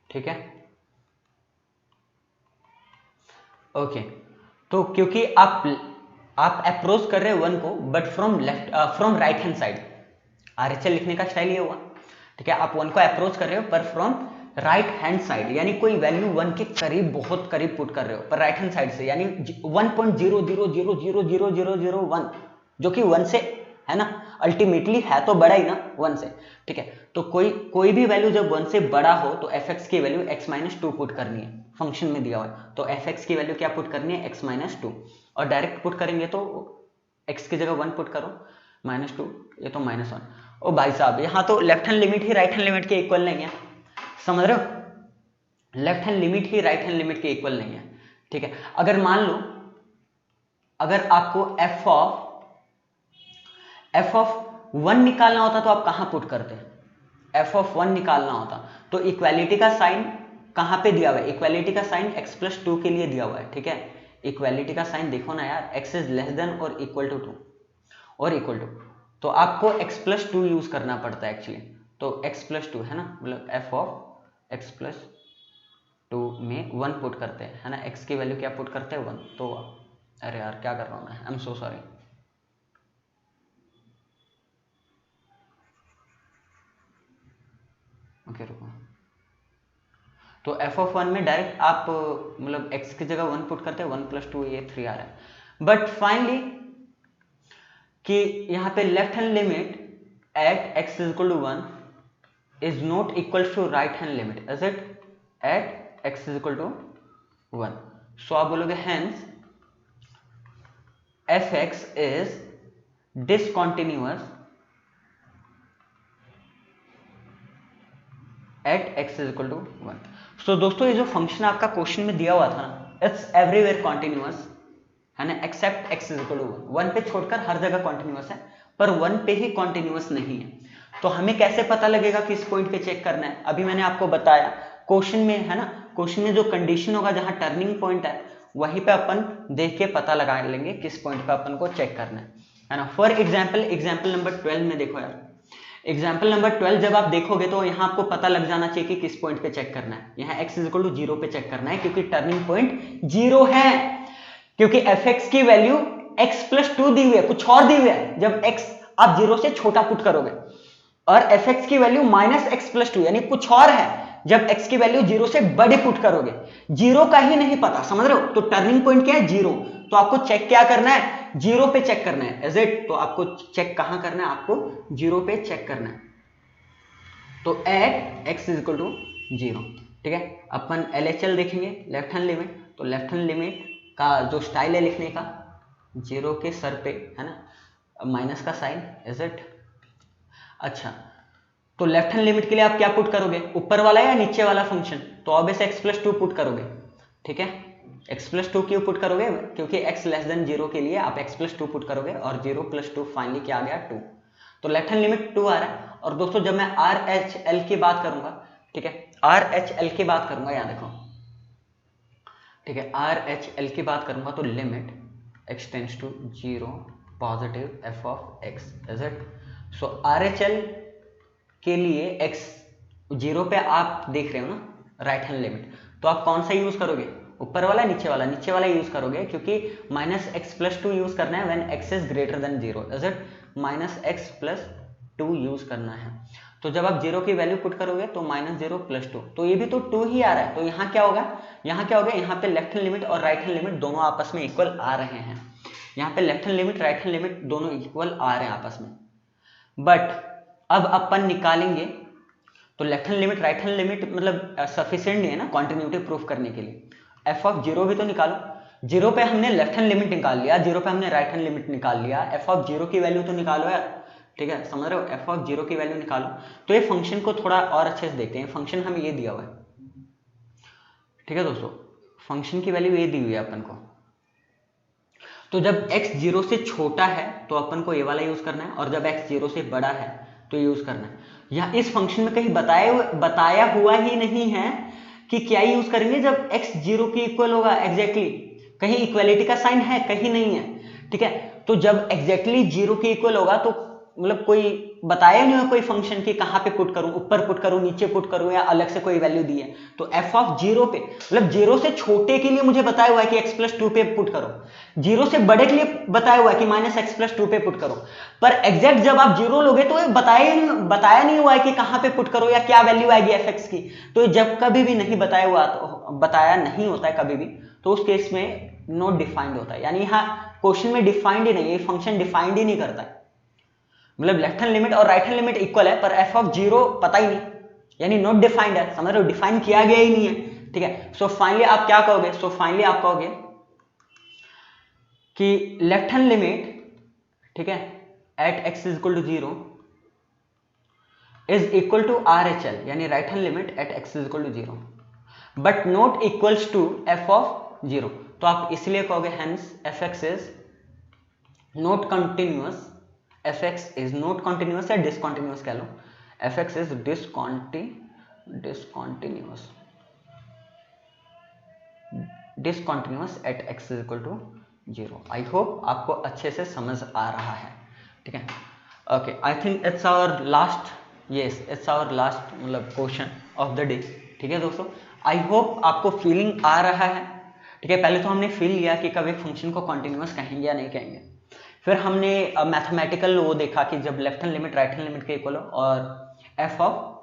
ठीक है। ओके, तो क्योंकि आप अप्रोच कर रहे हो 1 को, but from right hand side, RHL लिखने का स्टाइल ये हुआ, ठीक है। आप 1 को अप्रोच कर रहे हो पर फ्रॉम राइट हैंड साइड, यानी कोई वैल्यू 1 के करीब, बहुत करीब पुट कर रहे हो, पर राइट हैंड साइड से, यानी 1.000000001, जो कि 1 से है ना, अल्टीमेटली है तो बड़ा ही ना 1 से, ठीक है। तो कोई भी वैल्यू जब 1 से बड़ा हो तो fx की वैल्यू x माइनस 2 पुट करनी है, फंक्शन में दिया हुआ है, तो fx की वैल्यू क्या पुट करनी है, x माइनस 2, और डायरेक्ट पुट करेंगे तो x की जगह 1 पुट करो, माइनस 2, ये तो माइनस 1। ओ भाई साहब, यहाँ तो लेफ्ट हैंड लिमिट ही राइट हैंड लिमिट के इक्वल नहीं है, समझ रहे हो, लेफ्ट हैंड लिमिट ही राइट हैंड लिमिट के इक्वल नहीं है, ठीक है। अगर मान लो, अगर आपको f ऑफ 1 निकालना होता तो आप कहां पुट करते, f ऑफ 1 निकालना होता तो इक्वालिटी का साइन कहां पे दिया हुआ है, इक्वालिटी का साइन x प्लस 2 के लिए दिया हुआ है, ठीक है। इक्वालिटी का साइन देखो ना यार, x इज लेस देन और इक्वल टू 2 और इक्वल टू, तो आपको x प्लस 2 यूज करना पड़ता है एक्चुअली, तो x प्लस 2 है ना, मतलब f ऑफ x प्लस 2 में 1 पुट करते हैं, है ना, x की वैल्यू क्या पुट करते हैं, 1, तो अरे यार क्या कर रहा हूं मैं, I am so sorry. Okay रुको, तो f ऑफ 1 में डायरेक्ट आप मतलब x की जगह 1 पुट करते हैं, 1 प्लस 2 ये 3 आ रहा है, बट फाइनली कि यहाँ पे left hand limit at x is equal to 1 is not equal to right hand limit, is it, at x is equal to 1, so आप बोलोगे hence fx is discontinuous at x is equal to 1। So दोस्तों ये जो function आपका question में दिया हुआ था ना, इट्स एवरीवेयर कॉन्टिन्यूअस, है ना, except x is equal to 1 पे छोड़कर हर जगह कॉन्टिन्यूअस है, पर 1 पे ही कॉन्टिन्यूअस नहीं है। तो हमें कैसे पता लगेगा किस पॉइंट पे चेक करना है? अभी मैंने आपको बताया क्वेश्चन में, है ना, क्वेश्चन में जो कंडीशन होगा जहां टर्निंग पॉइंट है वहीं पे अपन देख के पता लगा लेंगे किस पॉइंट पे अपन को चेक करना है ना। फॉर एग्जाम्पल, एग्जाम्पल नंबर 12 में देखो यार, एग्जाम्पल नंबर 12 जब आप देखोगे तो यहाँ आपको पता लग जाना चाहिए कि किस पॉइंट पे चेक करना है। यहाँ x इज इक्वल टू 0 पे चेक करना है क्योंकि टर्निंग पॉइंट 0 है, क्योंकि fx की वैल्यू x प्लस 2 दी हुई है, कुछ और दी हुई है जब x आप 0 से छोटा पुट करोगे, और fx की वैल्यू माइनस x प्लस 2 यानी कुछ और है जब x की वैल्यू 0 से बड़ी पुट करोगे। 0 का ही नहीं पता, समझ रहे हो? तो टर्निंग पॉइंट क्या है? 0। तो आपको चेक क्या करना है? 0 पे चेक करना है। Is it? तो आपको चेक कहां करना है? आपको 0 पे चेक करना है। तो at x is equal to 0, ठीक है। अपन LHL देखेंगे, लेफ्ट हैंड लिमिट। तो लेफ्ट हैंड लिमिट का जो स्टाइल है लिखने का, 0 के सर पे, है ना, माइनस का साइन। Is it? अच्छा, तो लेफ्ट हैंड लिमिट के लिए आप क्या पुट करोगे? ऊपर वाला या नीचे वाला फंक्शन? तो ऑब्वियस x प्लस 2 पुट करोगे, ठीक है। x प्लस 2 क्यों पुट करोगे? क्योंकि x लेस देन 0 के लिए आप x प्लस 2 पुट करोगे, और 0 प्लस 2 फाइनली क्या आ गया? 2। तो लेफ्ट हैंड लिमिट 2 आ रहा है। और दोस्तों जब मैं RHL की बात करूंगा, ठीक है, RHL की बात करूंगा, यहाँ देखो, ठीक है, RHL की बात करूंगा तो limit x tends to 0 positive f of x। Is it? So RHL के लिए x 0 पे आप देख रहे हो ना, राइट हैंड लिमिट, तो आप कौन सा यूज करोगे? ऊपर वाला, नीचे वाला? नीचे वाला यूज करोगे, क्योंकि माइनस एक्स प्लस 2 यूज करना है when x is greater then 0। Is it? Minus x plus 2 use करना है। तो जब आप 0 की वैल्यू पुट करोगे तो माइनस 0 प्लस 2, तो ये भी तो 2 ही आ रहा है। तो यहाँ क्या होगा? यहाँ क्या होगा? यहाँ पे लेफ्ट हैंड लिमिट और राइट हैंड लिमिट दोनों आपस में इक्वल आ रहे हैं। यहाँ पे left hand limit, right hand limit दोनों इक्वल आ रहे हैं आपस में। बट अब अपन निकालेंगे, तो left hand limit, right hand limit मतलब सफिशिएंट नहीं है ना कॉन्टिन्यूटी प्रूफ करने के लिए। एफ ऑफ 0 भी तो निकालो। 0 पे हमने लेफ्ट हैंड लिमिट निकाल लिया, 0 पे हमने राइट हैंड लिमिट निकाल लिया, एफ ऑफ 0 की वैल्यू तो निकालो यार, ठीक है, समझ रहे हो? एफ ऑफ 0 की वैल्यू निकालो। तो ये फंक्शन को थोड़ा और अच्छे से देखते हैं। फंक्शन हमें ये दिया हुआ है, ठीक है दोस्तों, फंक्शन की वैल्यू ये दी हुई है अपन को। तो जब x 0 से छोटा है तो अपन को ये वाला यूज करना है, और जब x 0 से बड़ा है तो यूज करना है। यहाँ इस फंक्शन में कहीं बताया हुआ ही नहीं है कि क्या यूज करेंगे जब x 0 के इक्वल होगा एग्जैक्टली। कहीं इक्वालिटी का साइन है? कहीं नहीं है, ठीक है। तो जब एग्जैक्टली 0 के इक्वल होगा तो मतलब कोई बताया नहीं है कोई फंक्शन की कहाँ पे पुट करूं, ऊपर पुट करूं, नीचे पुट करूं, या अलग से कोई वैल्यू दी है। तो एफ ऑफ 0 पे मतलब 0 से छोटे के लिए मुझे बताया हुआ है कि x प्लस 2 पे पुट करो, 0 से बड़े के लिए बताया हुआ है कि माइनस एक्स प्लस 2 पे पुट करो। पर एग्जैक्ट जब आप 0 लोगे तो बताया नहीं हुआ है कि कहाँ पे पुट करो या क्या वैल्यू आएगी एफ एक्स की। तो जब कभी भी नहीं बताया हुआ, तो बताया नहीं होता है कभी भी, तो उस केस में नॉट डिफाइंड होता है। यानी यहाँ क्वेश्चन में डिफाइंड ही नहीं, ये फंक्शन डिफाइंड ही नहीं करता है। मतलब लेफ्ट हैंड लिमिट और राइट हैंड लिमिट इक्वल है, पर एफ ऑफ 0 पता ही नहीं, यानी नॉट डिफाइंड है, समझ रहे हो? डिफाइन किया गया ही नहीं है, ठीक है। सो फाइनली आप क्या कहोगे? सो फाइनली आप कहोगे कि लेफ्ट हैंड लिमिट, ठीक है, at x is equal to 0 is equal to RHL, यानी right hand limit at x is equal to 0 but not equals to f of 0। तो आप इसलिए कहोगे hence fx is not continuous, fx is not continuous या discontinuous कह लो, fx is discontinuous at x is equal to 0। I hope आपको अच्छे से समझ आ रहा है, ठीक है। Okay, I think it's our last, yes it's our last मतलब क्वेश्चन ऑफ द डे, ठीक है दोस्तों। आई होप आपको फीलिंग आ रहा है, ठीक है। पहले तो हमने फील लिया कि कभी फंक्शन को कंटिन्यूअस कहेंगे या नहीं कहेंगे, फिर हमने मैथमेटिकल वो देखा कि जब left hand limit right hand limit के इक्वल हो और एफ ऑफ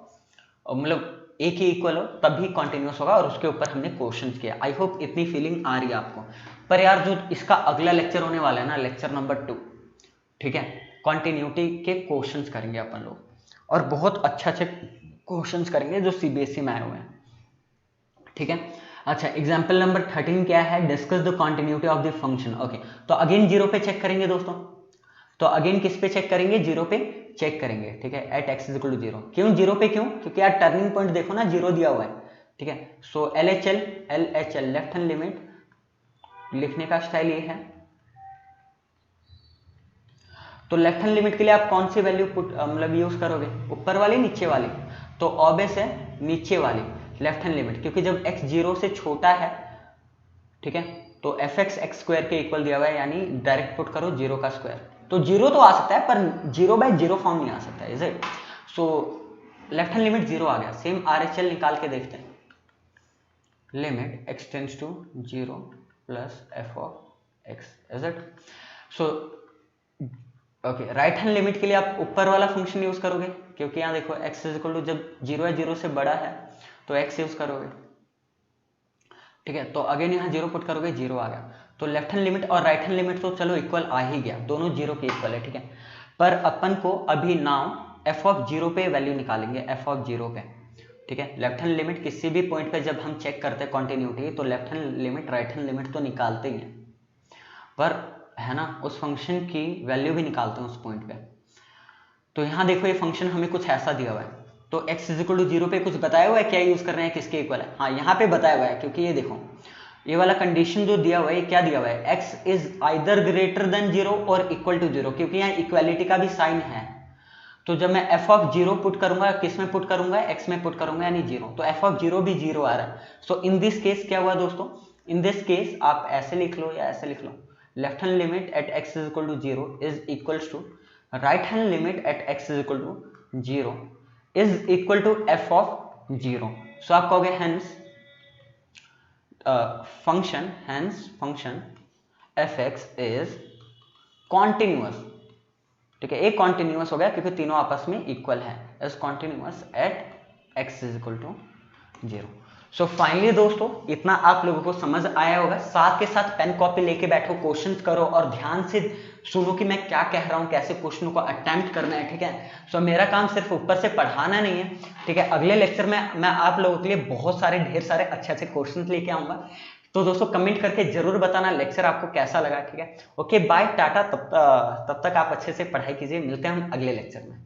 मतलब ए के इक्वल हो तभी कॉन्टिन्यूस होगा, और उसके ऊपर हमने क्वेश्चंस किया। आई होप इतनी फीलिंग आ रही है आपको। पर यार जो इसका अगला लेक्चर होने वाला है ना, लेक्चर नंबर 2, ठीक है, कॉन्टिन्यूटी के क्वेश्चंस करेंगे अपन लोग, और बहुत अच्छे क्वेश्चंस करेंगे जो CBSE में आए हुए हैं, ठीक है। अच्छा, एग्जाम्पल नंबर 13 क्या है? Discuss the continuity of the function. Okay, तो अगेन 0 पे चेक करेंगे दोस्तों। तो अगेन किस पे चेक करेंगे? 0 पे चेक करेंगे, ठीक है, at x is equal to 0। क्यों 0 पे? क्यों? क्योंकि यार टर्निंग पॉइंट देखो ना, 0 दिया हुआ है, ठीक है। सो LHL लेफ्ट हैंड लिमिट लिखने का स्टाइल ये है, तो लेफ्ट हैंड लिमिट के लिए आप कौन सी वैल्यू मतलब यूज करोगे, ऊपर वाली नीचे वाली? तो ऑब्वियस है नीचे वाली लेफ्ट हैंड लिमिट, क्योंकि जब x 0 से छोटा है, ठीक है, तो fx x स्क्वायर के इक्वल दिया हुआ है, यानी डायरेक्ट पुट करो 0 का स्क्वायर, तो 0 तो आ सकता है पर 0/0 फॉर्म नहीं आ सकता है, is it? So left hand limit 0 आ गया। सेम RHL निकाल के देखते हैं, limit x tends to 0 plus f of x, is it? So okay, right hand limit के लिए आप ऊपर वाला फंक्शन यूज करोगे, क्योंकि यहाँ देखो x इज इक्वल टू, जब 0 है 0 से बड़ा है तो x यूज करोगे, ठीक है। तो अगेन यहाँ 0 पुट करोगे, 0 आ गया। तो लेफ्ट हैंड लिमिट और राइट हैंड लिमिट तो चलो इक्वल आ ही गया, दोनों 0 के इक्वल है, ठीक है। पर अपन को अभी नाउ f ऑफ 0 पे वैल्यू निकालेंगे, f ऑफ 0 पे, ठीक है। लेफ्ट हैंड लिमिट किसी भी पॉइंट पे जब हम चेक करते हैं कॉन्टिन्यूटी, तो left hand limit right hand limit तो निकालते ही हैं, पर है ना उस फंक्शन की वैल्यू भी निकालते हैं उस पॉइंट पे। तो यहाँ देखो ये फंक्शन हमें कुछ ऐसा दिया हुआ है, तो x इज इक्वल टू 0 पे कुछ बताया हुआ है, क्या यूज कर रहे हैं, किसके इक्वल है? हाँ, यहाँ पे बताया हुआ है, क्योंकि ये देखो ये वाला कंडीशन जो दिया हुआ है, ये क्या दिया हुआ है, x is either greater than 0 और इक्वल टू 0, क्योंकि यहाँ इक्वालिटी का भी साइन है। तो जब मैं f ऑफ 0 पुट करूंगा, किस में पुट करूंगा, x में पुट करूंगा, यानी 0, तो f ऑफ 0 भी 0 आ रहा है। सो इन दिस केस क्या हुआ दोस्तों, इन दिस केस आप ऐसे लिख लो या ऐसे लिख लो, left hand limit at x is equal to 0 is equals to right hand limit at x is equal to 0 is equal to f of 0। So आप कहोगे hence function fx is continuous, ठीक है। एक कॉन्टिन्यूअस हो गया क्योंकि तीनों आपस में इक्वल है, is continuous at x is equal to 0। So finally दोस्तों इतना आप लोगों को समझ आया होगा। साथ के साथ पेन कॉपी लेके बैठो, क्वेश्चन करो और ध्यान से सुनो कि मैं क्या कह रहा हूँ, कैसे क्वेश्चन को अटेम्प्ट करना है, ठीक है। सो मेरा काम सिर्फ ऊपर से पढ़ाना नहीं है, ठीक है। अगले लेक्चर में मैं आप लोगों के लिए बहुत सारे ढेर सारे अच्छे अच्छे क्वेश्चन लेके आऊंगा। तो दोस्तों कमेंट करके जरूर बताना लेक्चर आपको कैसा लगा, ठीक है। ओके बाय, टाटा, तब तक आप अच्छे से पढ़ाई कीजिए, मिलते हैं हम अगले लेक्चर में।